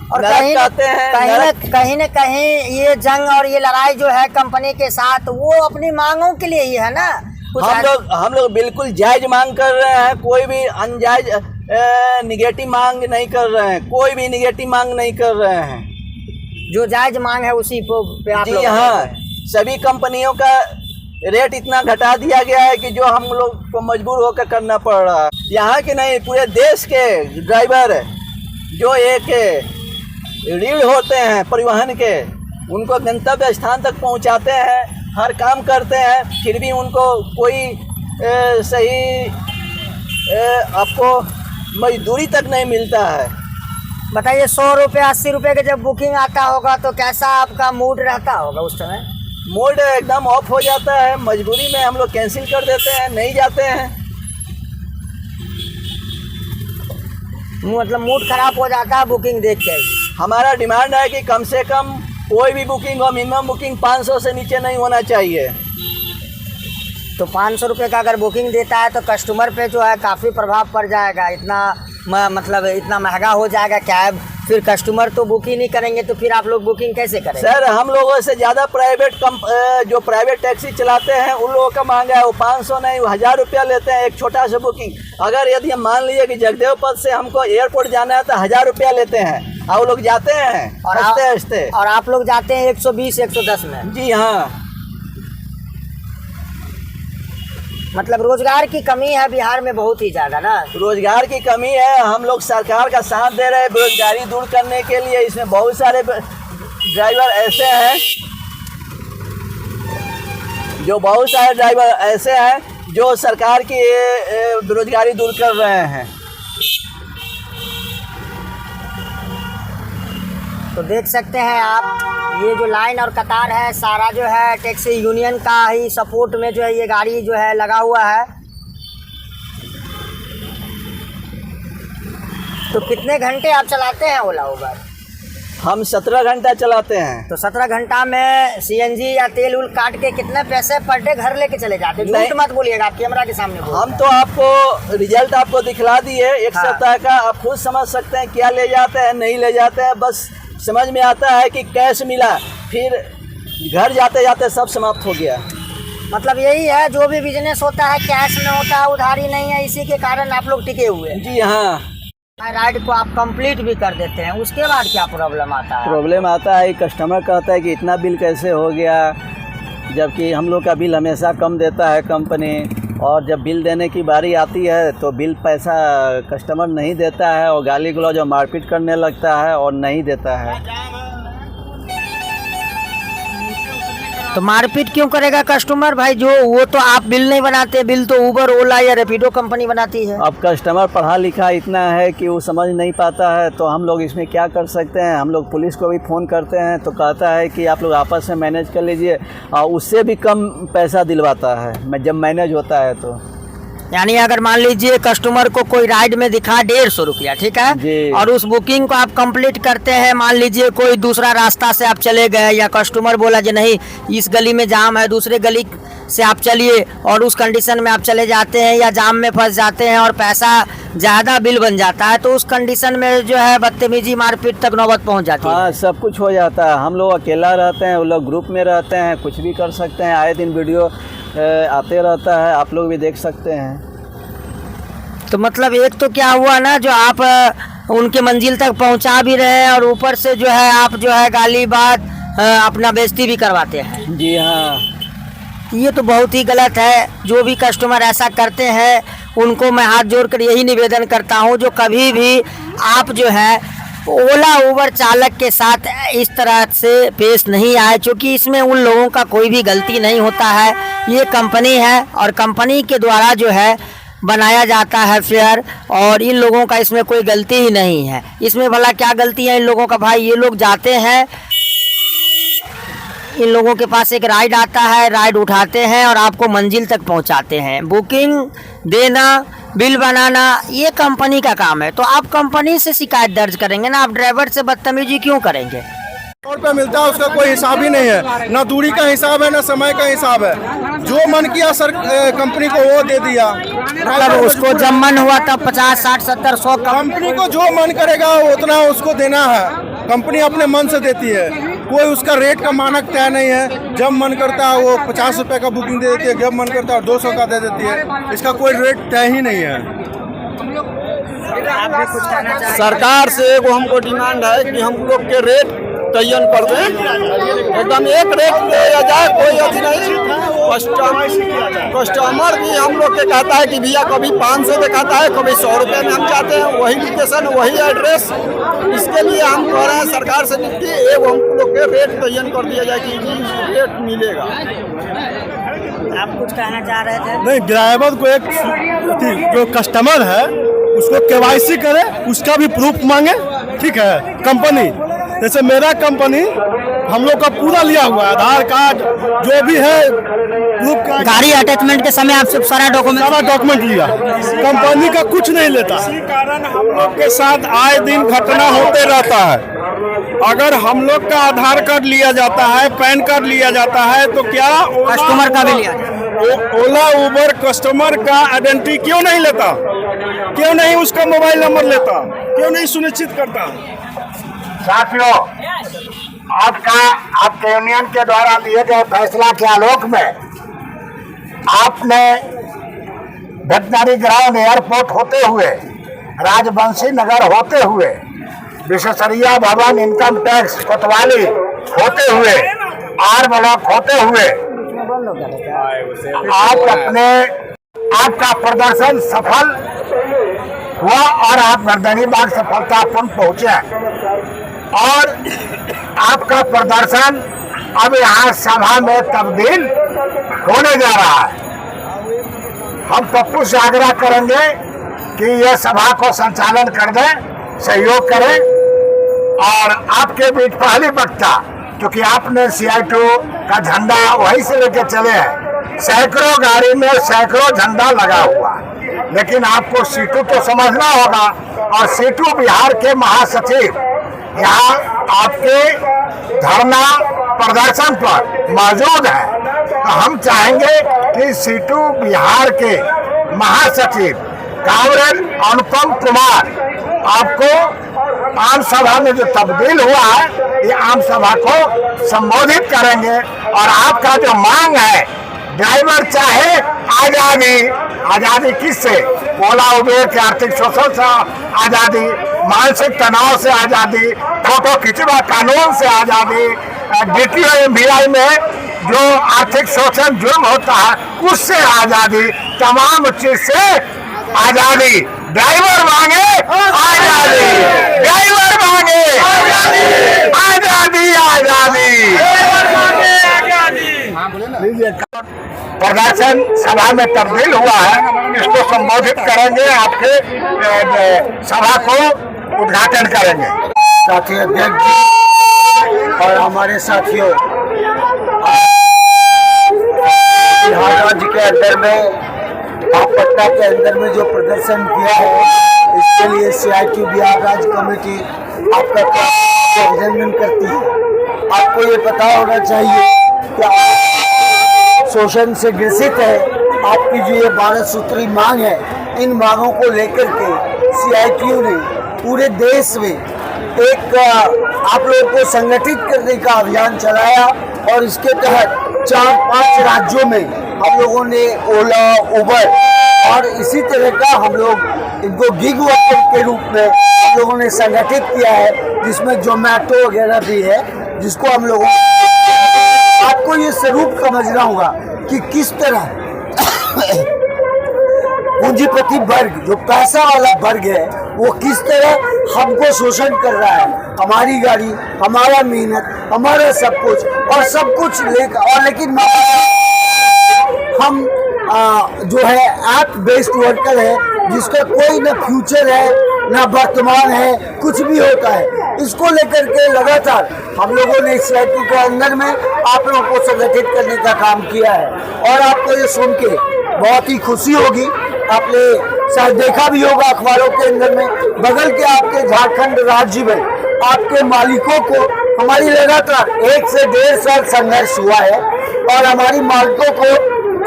और कहीं न कहीं ये जंग और ये लड़ाई जो है कंपनी के साथ वो अपनी मांगों के लिए ही है ना। हम लोग बिल्कुल जायज मांग कर रहे हैं, कोई भी अनजायज निगेटिव मांग नहीं कर रहे हैं, कोई भी निगेटिव मांग नहीं कर रहे हैं। जो जायज मांग है उसी पे आप लोग। जी हाँ, सभी कंपनियों का रेट इतना घटा दिया गया है कि जो हम लोग को मजबूर होकर करना पड़ रहा है। यहाँ के नहीं, पूरे देश के ड्राइवर जो एक रीढ़ होते हैं परिवहन के, उनको गंतव्य स्थान तक पहुँचाते हैं, हर काम करते हैं, फिर भी उनको कोई सही आपको मजदूरी तक नहीं मिलता है। बताइए, 100 रुपये 80 रुपये के जब बुकिंग आता होगा तो कैसा आपका मूड रहता होगा उस समय? मूड एकदम ऑफ हो जाता है, मजबूरी में हम लोग कैंसिल कर देते हैं, नहीं जाते हैं। मतलब मूड खराब हो जाता है बुकिंग देख के। हमारा डिमांड है कि कम से कम कोई भी बुकिंग हो, मिनिमम बुकिंग 500 से नीचे नहीं होना चाहिए। तो 500 रुपये का अगर बुकिंग देता है तो कस्टमर पे जो है काफ़ी प्रभाव पड़ जाएगा। इतना मतलब इतना महंगा हो जाएगा कैब, फिर कस्टमर तो बुक ही नहीं करेंगे, तो फिर आप लोग बुकिंग कैसे करेंगे? सर हम लोगों से ज़्यादा जो प्राइवेट टैक्सी चलाते हैं उन लोगों का महंगा है। वो 500 नहीं 1000 रुपया लेते हैं एक छोटा सा बुकिंग। अगर यदि हम मान लीजिए कि जगदेव पथ से हमको एयरपोर्ट जाना है तो 1000 रुपया लेते हैं और वो लोग जाते हैं और हंसते। और आप लोग जाते हैं 120-110 में? जी हाँ। मतलब रोजगार की कमी है बिहार में बहुत ही ज़्यादा ना? रोजगार की कमी है। हम लोग सरकार का साथ दे रहे हैं बेरोजगारी दूर करने के लिए। इसमें बहुत सारे ड्राइवर ऐसे हैं जो सरकार की बेरोजगारी दूर कर रहे हैं। तो देख सकते हैं आप, ये जो लाइन और कतार है सारा जो है टैक्सी यूनियन का ही सपोर्ट में जो है ये गाड़ी जो है लगा हुआ है। तो कितने घंटे आप चलाते हैं ओला उबर? हम 17 घंटा चलाते हैं। तो 17 घंटा में सीएनजी या तेल उल काट के कितने पैसे पर डे घर लेके चले जाते हैं? झूठ मत बोलिएगा, आप कैमरा के सामने बोलिए। हम तो आपको रिजल्ट आपको दिखला दिए एक सप्ताह का, आप खुद समझ सकते हैं क्या ले जाते हैं नहीं ले जाते हैं। बस समझ में आता है कि कैश मिला, फिर घर जाते जाते सब समाप्त हो गया। मतलब यही है, जो भी बिजनेस होता है कैश में होता है, उधारी नहीं है, इसी के कारण आप लोग टिके हुए हैं। जी हाँ। राइड को आप कंप्लीट भी कर देते हैं, उसके बाद क्या प्रॉब्लम आता है? प्रॉब्लम आता है कस्टमर कहता है कि इतना बिल कैसे हो गया, जबकि हम लोग का बिल हमेशा कम देता है कंपनी। और जब बिल देने की बारी आती है तो बिल पैसा कस्टमर नहीं देता है और गाली गलौज और मारपीट करने लगता है और नहीं देता है। तो मारपीट क्यों करेगा कस्टमर भाई? जो वो तो आप बिल नहीं बनाते, बिल तो उबर ओला या रैपिडो कंपनी बनाती है। अब कस्टमर पढ़ा लिखा इतना है कि वो समझ नहीं पाता है, तो हम लोग इसमें क्या कर सकते हैं? हम लोग पुलिस को भी फ़ोन करते हैं तो कहता है कि आप लोग आपस में मैनेज कर लीजिए, और उससे भी कम पैसा दिलवाता है जब मैनेज होता है तो। यानी अगर मान लीजिए कस्टमर को कोई राइड में दिखा 150 रुपया, ठीक है, और उस बुकिंग को आप कंप्लीट करते हैं, मान लीजिए कोई दूसरा रास्ता से आप चले गए या कस्टमर बोला कि नहीं इस गली में जाम है, दूसरे गली से आप चलिए, और उस कंडीशन में आप चले जाते हैं या जाम में फंस जाते हैं और पैसा ज़्यादा बिल बन जाता है, तो उस कंडीशन में जो है बदतमीजी मारपीट तक नौबत पहुंच जाती है। हाँ, सब कुछ हो जाता है। हम लोग अकेला रहते हैं, वो लोग ग्रुप में रहते हैं, कुछ भी कर सकते हैं। आए दिन वीडियो आते रहता है, आप लोग भी देख सकते हैं। तो मतलब एक तो क्या हुआ ना, जो आप उनके मंजिल तक पहुंचा भी रहे हैं और ऊपर से जो है आप जो है गाली बात अपना बेइज्जती भी करवाते हैं। जी हाँ, ये तो बहुत ही गलत है। जो भी कस्टमर ऐसा करते हैं उनको मैं हाथ जोड़कर यही निवेदन करता हूं, जो कभी भी आप जो है ओला उबर चालक के साथ इस तरह से पेश नहीं आए, क्योंकि इसमें उन लोगों का कोई भी गलती नहीं होता है। ये कंपनी है और कंपनी के द्वारा जो है बनाया जाता है फेयर, और इन लोगों का इसमें कोई गलती ही नहीं है। इसमें भला क्या गलती है इन लोगों का भाई? ये लोग जाते हैं, इन लोगों के पास एक राइड आता है, राइड उठाते हैं और आपको मंजिल तक पहुंचाते हैं। बुकिंग देना, बिल बनाना ये कंपनी का काम है, तो आप कंपनी से शिकायत दर्ज करेंगे ना, आप ड्राइवर से बदतमीजी क्यों करेंगे? ₹100 मिलता है, उसका कोई हिसाब ही नहीं है, ना दूरी का हिसाब है ना समय का हिसाब है। जो मन किया सर कंपनी को वो दे दिया। मतलब उसको जब मन हुआ तब 50, 60, 70, 100 कंपनी को जो मन करेगा उतना उसको देना है। कंपनी अपने मन से देती है, कोई उसका रेट का मानक तय नहीं है। जब मन करता है वो 50 रुपए का बुकिंग दे देती है, जब मन करता है 200 का दे देती है। इसका कोई रेट तय ही नहीं है। सरकार से एगो हमको डिमांड है कि हम लोग के रेट तयन कर दें, एकदम एक रेट दिया जाए, कोई अथी नहीं। कस्टमर भी हम लोग के कहता है कि भैया कभी 500 दिखाता है, कभी 100 रुपये में हम चाहते हैं, वही लोकेशन वही एड्रेस। इसके लिए हम कह रहे हैं सरकार से कि एगो हम लोग के रेट तयन कर दिया जाए कि रेट मिलेगा। आप कुछ कहना चाह रहे थे? नहीं, ड्राइवर को एक जो कस्टमर है उसको KYC करे, उसका भी प्रूफ मांगे, ठीक है। कंपनी जैसे मेरा कंपनी हम लोग का पूरा लिया हुआ है, आधार कार्ड जो भी है, प्रूफ का, गाड़ी अटैचमेंट के समय आप सब सारा डॉक्यूमेंट लिया, कंपनी का कुछ नहीं लेता। इसी कारण हम लोग के साथ आए दिन घटना होते रहता है। अगर हम लोग का आधार कार्ड लिया जाता है, पैन कार्ड लिया जाता है, तो क्या कस्टमर का भी लिया जाता है? ओला उबर कस्टमर का आइडेंटिटी क्यों नहीं लेता, क्यों नहीं उसका मोबाइल नंबर लेता, क्यों नहीं सुनिश्चित करता? साथियों, आपके यूनियन के द्वारा लिए गए फैसला के आलोक में आपने वेटनरी ग्राउंड एयरपोर्ट होते हुए, राजवंशी नगर होते हुए, विशेषरिया भवन इनकम टैक्स कोतवाली होते हुए, आर ब्लॉक होते हुए आपका प्रदर्शन सफल हुआ और आप गर्दनी बाग सफलतापूर्ण पहुंचे और आपका प्रदर्शन अब यहाँ सभा में तब्दील होने जा रहा है। हम पप्पू से आग्रह करेंगे कि यह सभा को संचालन कर दें, सहयोग करें और आपके बीच पहली वक्ता, क्योंकि आपने CI2 का झंडा वहीं से लेके चले हैं, सैकड़ों गाड़ी में सैकड़ों झंडा लगा हुआ, लेकिन आपको सीटू तो समझना होगा और सीटू बिहार के महासचिव यहाँ आपके धरना प्रदर्शन पर मौजूद है। तो हम चाहेंगे कि सीटू बिहार के महासचिव कांग्रेस अनुपम कुमार आपको आम सभा में जो तब्दील हुआ है, ये आम सभा को संबोधित करेंगे और आपका जो मांग है, ड्राइवर चाहे आजादी, आजादी किससे? ओला उबेर के आर्थिक शोषण से आजादी, मानसिक तनाव से आजादी, फोटो खिंचवा कानून से आजादी, DTO MVI में जो आर्थिक शोषण जुर्म होता है उससे आजादी, तमाम चीज से आजादी। ड्राइवर मांगे आजादी, ड्राइवर मांगे आजादी, आजादी। प्रदर्शन सभा में तब्दील हुआ है, इसको संबोधित करेंगे, आपके सभा को उद्घाटन करेंगे। साथी अध्यक्ष जी और हमारे साथियों, बिहार राज्य के अंदर में, पटना के अंदर में जो प्रदर्शन किया है, इसके लिए CI2 बिहार राज्य कमेटी आपका अभिनंदन करती है। आपको ये पता होना चाहिए कि शोषण से ग्रसित है। आपकी जो ये 12 सूत्री मांग है, इन मांगों को लेकर के CI2 ने पूरे देश में एक आप लोगों को संगठित करने का अभियान चलाया और इसके तहत 4-5 राज्यों में हम लोगों ने ओला, उबर और इसी तरह का हम लोग इनको गिग वर्कर के रूप में हम लोगों ने संगठित किया है, जिसमें जोमेटो वगैरह भी है, जिसको हम लोगों आपको ये स्वरूप समझना होगा कि किस तरह पूंजीपति वर्ग, जो पैसा वाला वर्ग है, वो किस तरह हमको शोषण कर रहा है। हमारी गाड़ी, हमारा मेहनत, हमारा सब कुछ लेकर, और लेकिन हम जो है ऐप बेस्ड वर्कर है, जिसका कोई न फ्यूचर है न वर्तमान है, कुछ भी होता है। इसको लेकर के लगातार हम लोगों ने CI2 के अंदर में आप लोगों को संगठित करने का काम किया है और आपको ये सुन के बहुत ही खुशी होगी। आपने शायद देखा भी होगा अखबारों के अंदर में, बगल के आपके झारखंड राज्य में आपके मालिकों को हमारी लगातार 1 से 1.5 साल संघर्ष हुआ है और हमारी मालिकों को,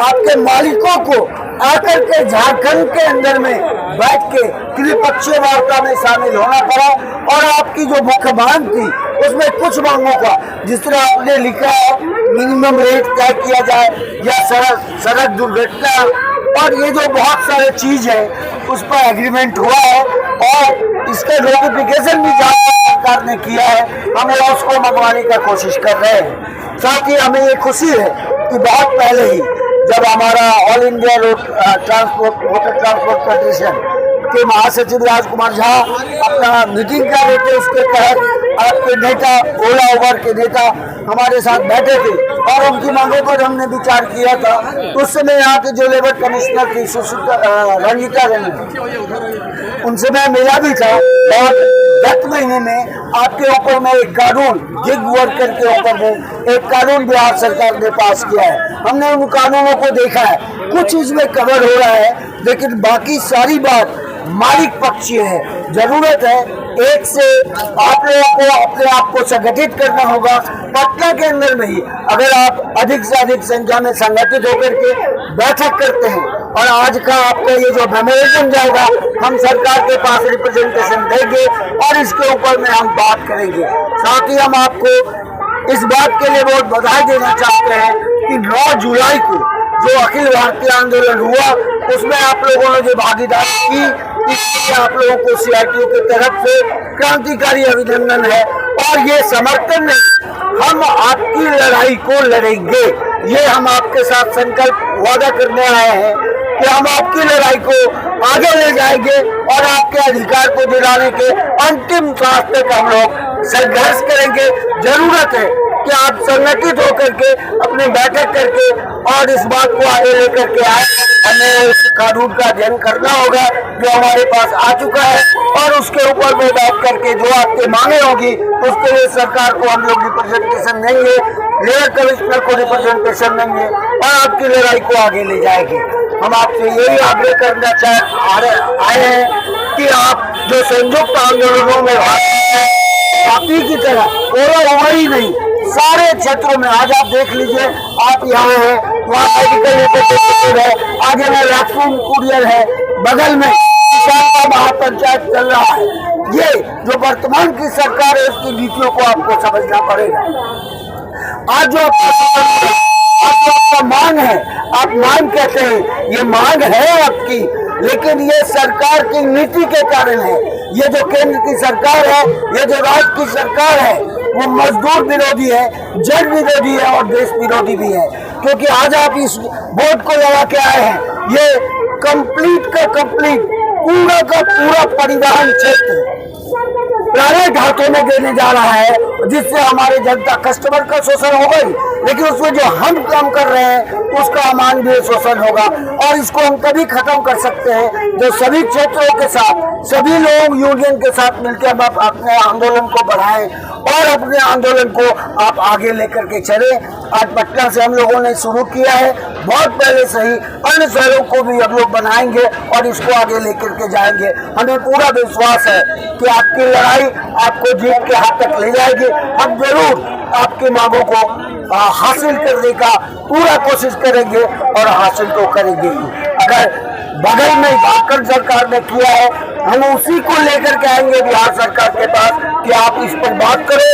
आपके मालिकों को आकर के झारखंड के अंदर में बैठ के त्रिपक्षीय वार्ता में शामिल होना पड़ा और आपकी जो मुख्य मांग थी उसमें कुछ मांगों का, जिस तरह आपने लिखा है मिनिमम रेट तय किया जाए या सड़क दुर्घटना और ये जो बहुत सारे चीज है उस पर एग्रीमेंट हुआ है और इसका नोटिफिकेशन भी सरकार ने किया है। हम उसको मंगवाने का कोशिश कर रहे हैं। साथ ही हमें ये खुशी है कि बहुत पहले ही जब हमारा all India road water transport federation के महासचिव राजकुमार झा अपना मीटिंग कर रहे थे, उसके तहत आपके नेता, ओला उबर के नेता हमारे साथ बैठे थे और उनकी मांगों पर हमने विचार किया था। उस समय यहाँ के जो लेबर कमिश्नर थी रंगीता रेणु, उनसे मैं मिला भी था और गत महीने में आपके ऊपर में एक कानून, गिग वर्कर के ऊपर में एक कानून बिहार सरकार ने पास किया है। हमने उन कानूनों को देखा है, कुछ इसमें कवर हो रहा है, लेकिन बाकी सारी बात मालिक पक्षीय है। जरूरत है एक से आप लोगों को अपने आप को संगठित करना होगा। पटना के अंदर में ही अगर आप अधिक से अधिक संख्या में संगठित होकर के बैठक करते हैं और आज का आपका ये जो मेमोरेंडम जाएगा, हम सरकार के पास रिप्रेजेंटेशन देंगे और इसके ऊपर में हम बात करेंगे। साथ ही हम आपको इस बात के लिए बहुत बधाई देना चाहते हैं कि 9 जुलाई को जो अखिल भारतीय आंदोलन हुआ उसमें आप लोगों ने जो भागीदारी की, इसलिए आप लोगों को CITU की तरफ से क्रांतिकारी अभिनंदन है। और ये समर्थन नहीं, हम आपकी लड़ाई को लड़ेंगे। ये हम आपके साथ संकल्प वादा करने आए हैं कि हम आपकी लड़ाई को आगे ले जाएंगे और आपके अधिकार को दिलाने के अंतिम श्वास तक हम लोग संघर्ष करेंगे। जरूरत है कि आप संगठित होकर के अपने बैठक करके और इस बात को आगे लेकर के आए। हमें उस कानून का अध्ययन करना होगा जो हमारे पास आ चुका है और उसके ऊपर में बैठ करके जो आपके मांगे होगी उसके लिए सरकार को हम लोग रिप्रेजेंटेशन देंगे, लेबर कमिश्नर को रिप्रेजेंटेशन देंगे और आपकी लड़ाई को आगे ले जाएंगे। हम आपसे यही आग्रह करना आए हैं कि आप जो संयुक्त आंदोलनों में पार्टी की तरह ओला उमर ही नहीं, सारे क्षेत्रों में आज आप देख लीजिए, आप यहाँ हैं, वहाँ मेडिकल रिप्रेजेंटेटिव है, आगे में वैक्सीन कुरियर है, बगल में किसान का महापंचायत चल रहा है। ये जो वर्तमान की सरकार है उसकी नीतियों को आपको समझना पड़ेगा। आज जो आपका मांग है, आप मांग कहते हैं, ये मांग है आपकी, लेकिन ये सरकार की नीति के कारण है। ये जो केंद्र की सरकार है, ये जो राज्य की सरकार है, वो मजदूर विरोधी है, जन विरोधी है और देश विरोधी भी है। क्योंकि आज आप इस बोर्ड को लगा के आए हैं, ये कंप्लीट का कंप्लीट पूरा का पूरा परिवहन क्षेत्र प्राइवेट हाथों में देने जा रहा है, जिससे हमारे जनता कस्टमर का शोषण होगा ही, लेकिन उसमें जो हम काम कर रहे हैं उसका अमानवीय शोषण होगा। और इसको हम तभी खत्म कर सकते हैं जो सभी क्षेत्रों के साथ, सभी लोग यूनियन के साथ मिलकर आप अपने आंदोलन को बढ़ाएं और अपने आंदोलन को आप आगे लेकर के चले। आज पटना से हम लोगों ने शुरू किया है, बहुत पहले से ही अन्य शहरों को भी हम लोग बनाएंगे और इसको आगे लेकर के जाएंगे। हमें पूरा विश्वास है कि आपकी लड़ाई आपको जीत के हाथ तक ले जाएगी। हम जरूर आपकी मांगों को हासिल करने का पूरा कोशिश करेंगे और हासिल तो करेंगे ही। अगर बगल में झारखंड सरकार ने किया है, हम उसी को लेकर के आएंगे बिहार सरकार के पास कि आप इस पर बात करो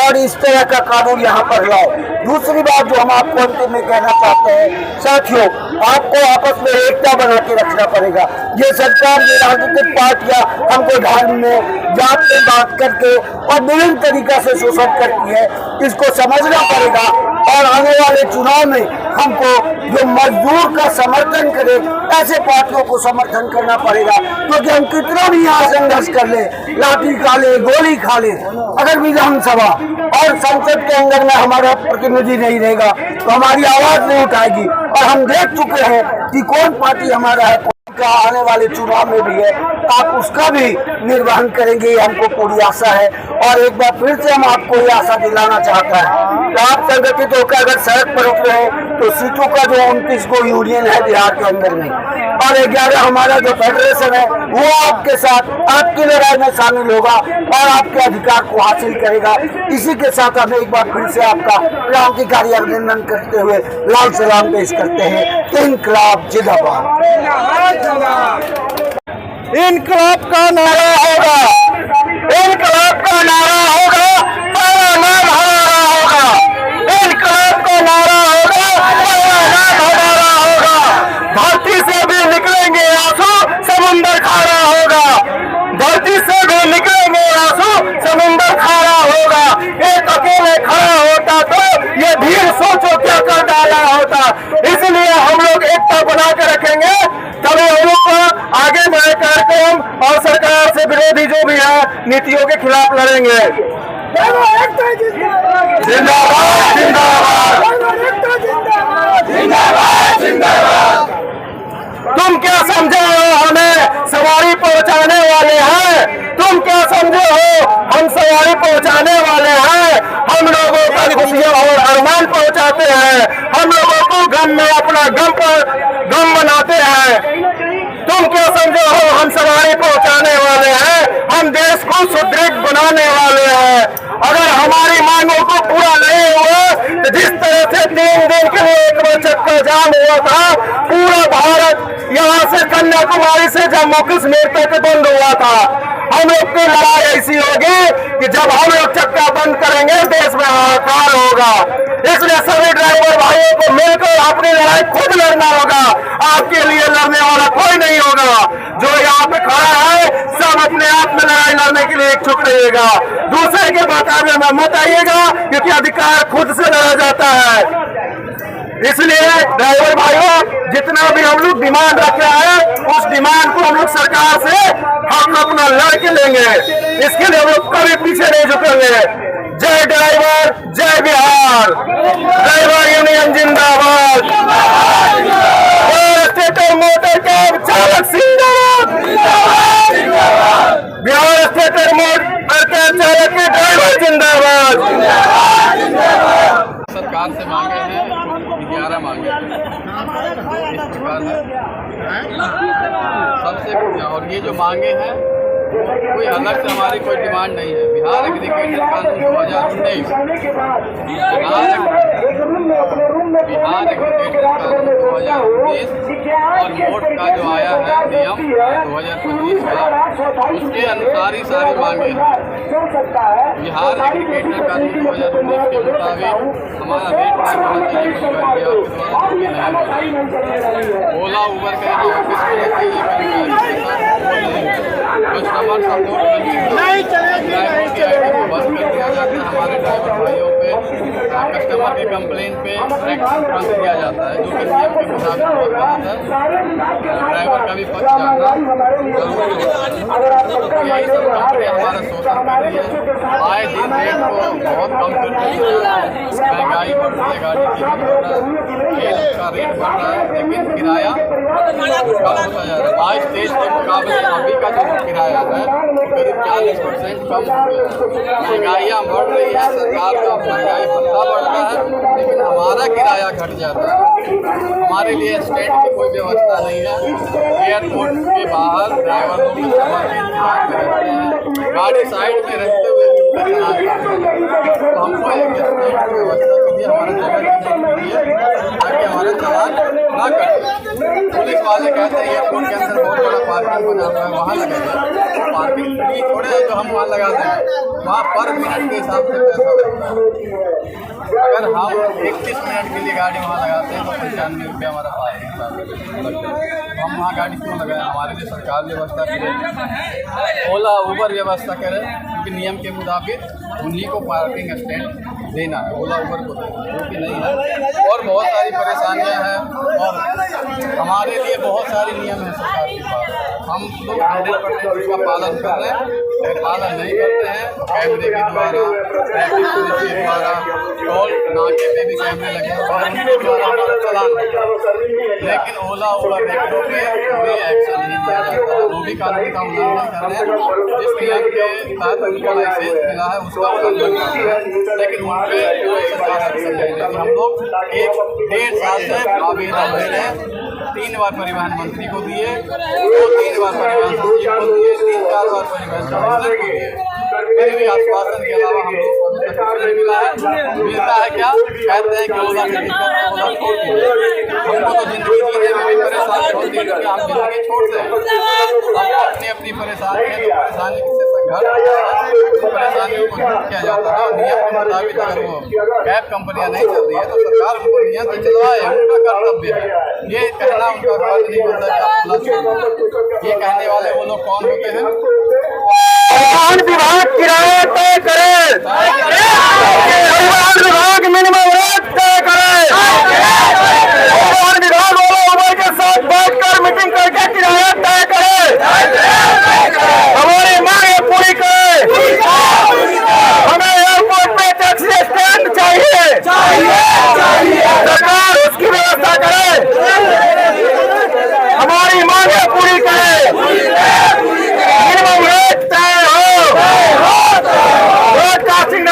और इस तरह का कानून यहाँ पर लाओ। दूसरी बात जो हम आपको अंतिम में कहना चाहते हैं, साथियों, आपको आपस में एकता बना के रखना पड़ेगा। ये सरकार, ये राजनीतिक पार्टियां हमको धर्म में, जात में बात करके और विभिन्न तरीका से शोषण करती है, इसको समझना पड़ेगा। और आने वाले चुनाव में हमको जो मजदूर का समर्थन करे ऐसे पार्टियों को समर्थन करना पड़ेगा। क्योंकि हम कितना भी यहाँ संघर्ष कर ले, लाठी खा ले, गोली खा ले, अगर विधानसभा और संसद के अंदर में हमारा प्रतिनिधि नहीं रहेगा तो हमारी आवाज नहीं उठाएगी। और हम देख चुके हैं कि कौन पार्टी हमारा है, का आने वाले चुनाव में भी है, आप उसका भी निर्वहन करेंगे, ये हमको पूरी आशा है। और एक बार फिर से हम आपको ये आशा दिलाना चाहता है कि आप संगठित होकर अगर सड़क पर उतरे हैं तो सीटों का जो 29 को यूनियन है बिहार के अंदर में और 11 हमारा जो फेडरेशन है वो आपके साथ आपकी लड़ाई में शामिल होगा और आपके अधिकार को हासिल करेगा। इसी के साथ हम एक बार फिर से आपका क्रांतिकारी अभिनंदन करते हुए लाल सलाम पेश करते हैं। इनकलाब जिंदाबाद। इनकलाब का नारा होगा, इनकलाब का नारा होगा, सारा नाम हमारा होगा। इनकलाब का नारा होगा, सारा नाम हमारा होगा। धरती से भी निकलेंगे आंसू, समुंदर खारा होगा। धरती से भी निकलेंगे आंसू, समुंदर खारा होगा। एक अकेले खड़ा होता तो ये भीड़ सोचो क्या कर डाला होता। इसलिए हम लोग एकता बना के रखेंगे, तभी हम लोग को आगे बढ़े कार्यक्रम और सरकार से विरोधी जो भी है नीतियों के खिलाफ लड़ेंगे। जिंदाबाद जिंदाबाद जिंदाबाद जिंदाबाद। तुम क्या समझे हो हमें सवारी पहुंचाने वाले हैं? तुम क्या समझे हो हम सवारी पहुंचाने वाले हैं? हम लोगों का खुशियां और अरमान पहुंचाते हैं। हम लोगों को गम में अपना गम बनाते हैं। तुम क्या समझे हो हम सवारी पहुंचाने वाले हैं? हम देश को शुद्ध बनाने वाले हैं। अगर हमारी मांगों को पूरा नहीं हुआ तो जिस तरह से 3 दिन के लिए एक बार चक्का जाम हुआ था, पूरा भारत यहाँ से कन्याकुमारी से जम्मू कश्मीर तक बंद हुआ था। हम लोग की लड़ाई ऐसी होगी कि जब हम लोग चक्का बंद करेंगे देश में हाहाकार होगा। इसलिए सभी ड्राइवर भाइयों को मिलकर अपनी लड़ाई खुद लड़ना होगा। आपके लिए लड़ने वाला कोई नहीं होगा। जो यहाँ पे खड़ा है सब अपने आप में लड़ाई लड़ने के लिए इच्छुक रहिएगा। दूसरे के बहकावे में मत आइएगा, क्योंकि अधिकार खुद से लड़ा जाता है। इसलिए ड्राइवर भाइयों, जितना भी हम लोग डिमांड रखे हैं उस डिमांड को हम लोग सरकार से हम अपना लड़ के लेंगे। इसके लिए हम लोग कभी पीछे नहीं झुकेंगे। जय ड्राइवर, जय बिहार। ड्राइवर यूनियन जिंदाबाद। स्टेटर मोटर कैब चालक जिंदाबाद। बिहार स्टेटर मोटर कैब चालक के ड्राइवर जिंदाबाद। सरकार से मांगे हैं 11 मांगे इस प्रकार है सबसे। और ये जो मांगे हैं कोई अलग से हमारी कोई डिमांड नहीं है। बिहार एग्रीकल्चर कानून 2019, बिहार एग्रीकल्चर कानून 2019 और मोट का जो आया है नियम 2025 का, उसके अनुसार ही सारी मांगे हैं। बिहार एग्रीकल्चर कानून 2019 के मुताबिक हमारा रेट नहीं होना चाहिए ओला उबर का कस्टमर सपोर्ट ड्राइवर की आईडी को बंद कर दिया जाता है। हमारे ड्राइवर भाइयों पे कस्टमर के कंप्लेंट पे एक्शन तुरंत किया जाता है, जो कि नियम के मुताबिक बहुत गलत है। ड्राइवर का भी पक्ष जाना जरूरी है। यही सब कंपनियाँ हमारा शोषण कर रही है। आए दिन रेट को बहुत कम कर रही है। महंगाई बढ़ रही है, गाड़ी की बढ़ रहा है, तेल का रेट बढ़ रहा है, लेकिन किराया कम होता जा रहा है। 22-23 के मुकाबले अभी का जो किराया है करीब 40% कम हो गया। महंगाइयाँ बढ़ रही है, सरकार का महंगाई भत्ता बढ़ता है, लेकिन हमारा किराया घट जाता है। हमारे लिए स्टैंड की कोई व्यवस्था नहीं है। एयरपोर्ट के बाहर ड्राइवर लोग इंतजार में रहते हैं, गाड़ी साइड में रहते हुए तो हमको एक स्टैंड की व्यवस्था कीजिए, हमारा जगह ताकि हमारा चलान ना कटे। पुलिस वाले कहते हैं एयरपोर्ट के अंदर बहुत बड़ा पार्किंग बना हुआ है, वहाँ लगाइए। पार्किंग फ्री थोड़े है जो हम वहाँ लगा दें, वहाँ पर मिनट के हिसाब से पैसा लगता है। अगर हम 31 मिनट के लिए गाड़ी वहाँ लगाते हैं तो 95 रुपये हमारा पार्किंग लगता है। हम वहाँ गाड़ी क्यों लगाएं? हमारे लिए सरकार व्यवस्था करे, ओला उबर व्यवस्था करे, क्योंकि नियम के मुताबिक उन्हीं को पार्किंग स्टैंड देना है, ओला उबर को देना है, जो कि नहीं है। और बहुत सारी परेशानियां हैं और हमारे लिए बहुत सारे नियम हैं सरकार के पास। हम लोग 100% उसका पालन कर रहे हैं, पालन नहीं करते हैं कैमरे के द्वारा, ट्रैफिक पुलिस के द्वारा, टोल नाके पे भी कैमरे लगे हुए हैं, उनके द्वारा हमारा चलान होता है। लेकिन ओला उबर रेटरों पे कोई एक्शन नहीं लिया जाता है। वो भी कानून का उल्लंघन कर रहे हैं। जिस नियम के तहत उनको लाइसेंस मिला है उसका उल्लंघन कर रहे हैं, लेकिन उन पर कोई सरकार एक्शन नहीं लेती। हम लोग 1-1.5 साल से आवेदन दे रहे हैं, 3 बार परिवहन मंत्री को दिए, 2-3 बार परिवहन सचिव को दिए, 3-4 बार परिवहन कमिश्नर को दिए। फिर भी आश्वासन के अलावा हम लोग को नहीं मिला है। मिलता है क्या? कहते हैं कि ओला की दिक्कत है, ओला छोड़ दीजिए। हमको तो जिंदगी जीने में भी परेशानी होती है, क्योंकि हम जिंदगी छोड़ते हैं। हम अपनी अपनी परेशानी है, तो परेशानी से संघर्ष परेशानियों को दूर किया जाता है। और नियम के मुताबिक अगर वो कैब कंपनियाँ नहीं चल रही है तो सरकार उनको नियम से चलवाए, उनका कर्तव्य है। ये कहना उनका फर्ज नहीं होता है आप ओला छोड़। ये कहने वाले वो लोग कौन होते हैं? परिवहन विभाग किराया तय करे, परिवहन विभाग मिनिमम रेट तय करे, परिवहन विभाग ओला उबर के साथ बैठकर मीटिंग करके किराया तय करे। हमारी मांग पूरी करे। हमें एयरपोर्ट पे टैक्सी स्टैंड चाहिए, सरकार उसकी व्यवस्था करे, हमारी मांगे पूरी करे। मिनिमम रेट तय हो, ब्रॉडकास्टिंग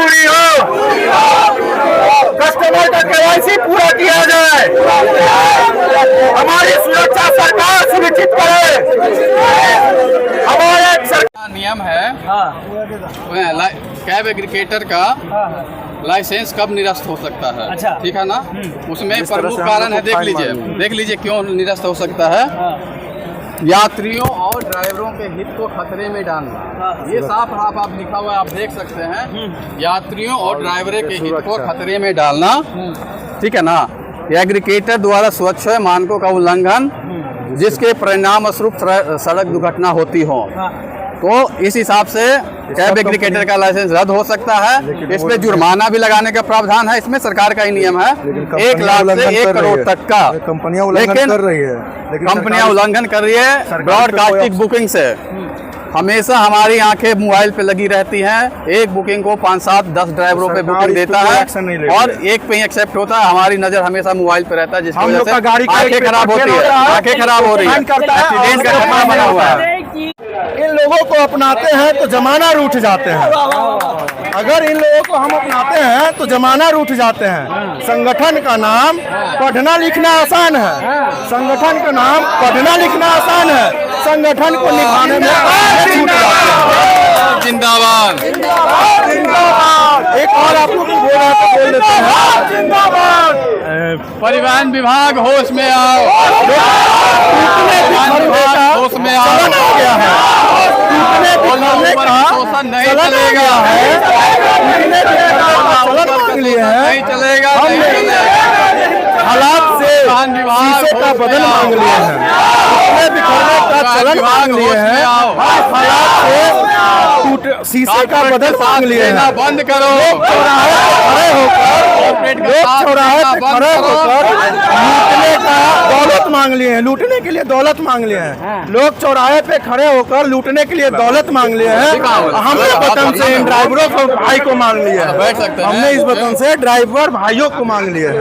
पूरी हो, कस्टमर का केवाईसी पूरा किया जाए, हमारी सुरक्षा सरकार सुनिश्चित करे। हमारे सरकार नियम है कैब एग्रीगेटर का लाइसेंस कब निरस्त हो सकता है। अच्छा। ठीक है ना, उसमें प्रमुख कारण है, देख लीजिए क्यों निरस्त हो सकता है। यात्रियों और ड्राइवरों के हित को खतरे में डालना, ये साफ साफ आप लिखा हुआ है, आप देख सकते हैं। यात्रियों और ड्राइवरों के हित को खतरे में डालना, ठीक है ना। एग्रीगेटर द्वारा स्वच्छ मानकों का उल्लंघन जिसके परिणाम स्वरूप सड़क दुर्घटना होती हो, तो इस हिसाब से कैब एग्रीगेटर का लाइसेंस रद्द हो सकता है। इस पे जुर्माना भी लगाने का प्रावधान है, इसमें सरकार का ही नियम है 1 लाख से 1 करोड़ तक का। कंपनियां उल्लंघन कर रही है, कंपनियां उल्लंघन कर रही है। ब्रॉडकास्टिंग बुकिंग से हमेशा हमारी आंखें मोबाइल पे लगी रहती हैं। एक बुकिंग को 5, 7, 10 ड्राइवरों पे बुकिंग देता है और एक पे ही एक्सेप्ट होता है। हमारी नजर हमेशा मोबाइल पे रहता है, जिसकी वजह से आंखें खराब होती है, आंखें खराब हो रही है, एक्सीडेंट का खतरा बना हुआ है। इन लोगों को अपनाते हैं तो जमाना रूठ जाते हैं। अगर इन लोगों को हम अपनाते हैं तो जमाना रूठ जाते हैं। संगठन का नाम पढ़ना लिखना आसान है, संगठन का नाम पढ़ना लिखना आसान है, संगठन को निभाने में जिंदाबाद। एक और आप लोग बोल रहे तो बोल देते हैं जिंदाबाद। परिवहन विभाग होश में आओ, परिवहन विभाग होश में आओ। चलन आ गया है, शोषण नहीं चलेगा, नहीं चलेगा, नहीं चलेगा। हालात से शीशे का बदल मांग लिए हैं, अपने बिखरने का चलन मांग लिए हैं, हालात से शीशे का बदल मांग लिए हैं। बंद करो, चौराहे पे खड़े होकर लूटने का दौलत मांग लिए हैं, लूटने के लिए दौलत मांग लिए हैं। लोग चौराहे पे खड़े होकर लूटने के लिए दौलत मांग लिए हैं। हमने वतन से इन ड्राइवरों को भाई को मांग लिया है, बैठ सकते हैं। हमने इस वतन से ड्राइवर भाइयों को मांग लिया है।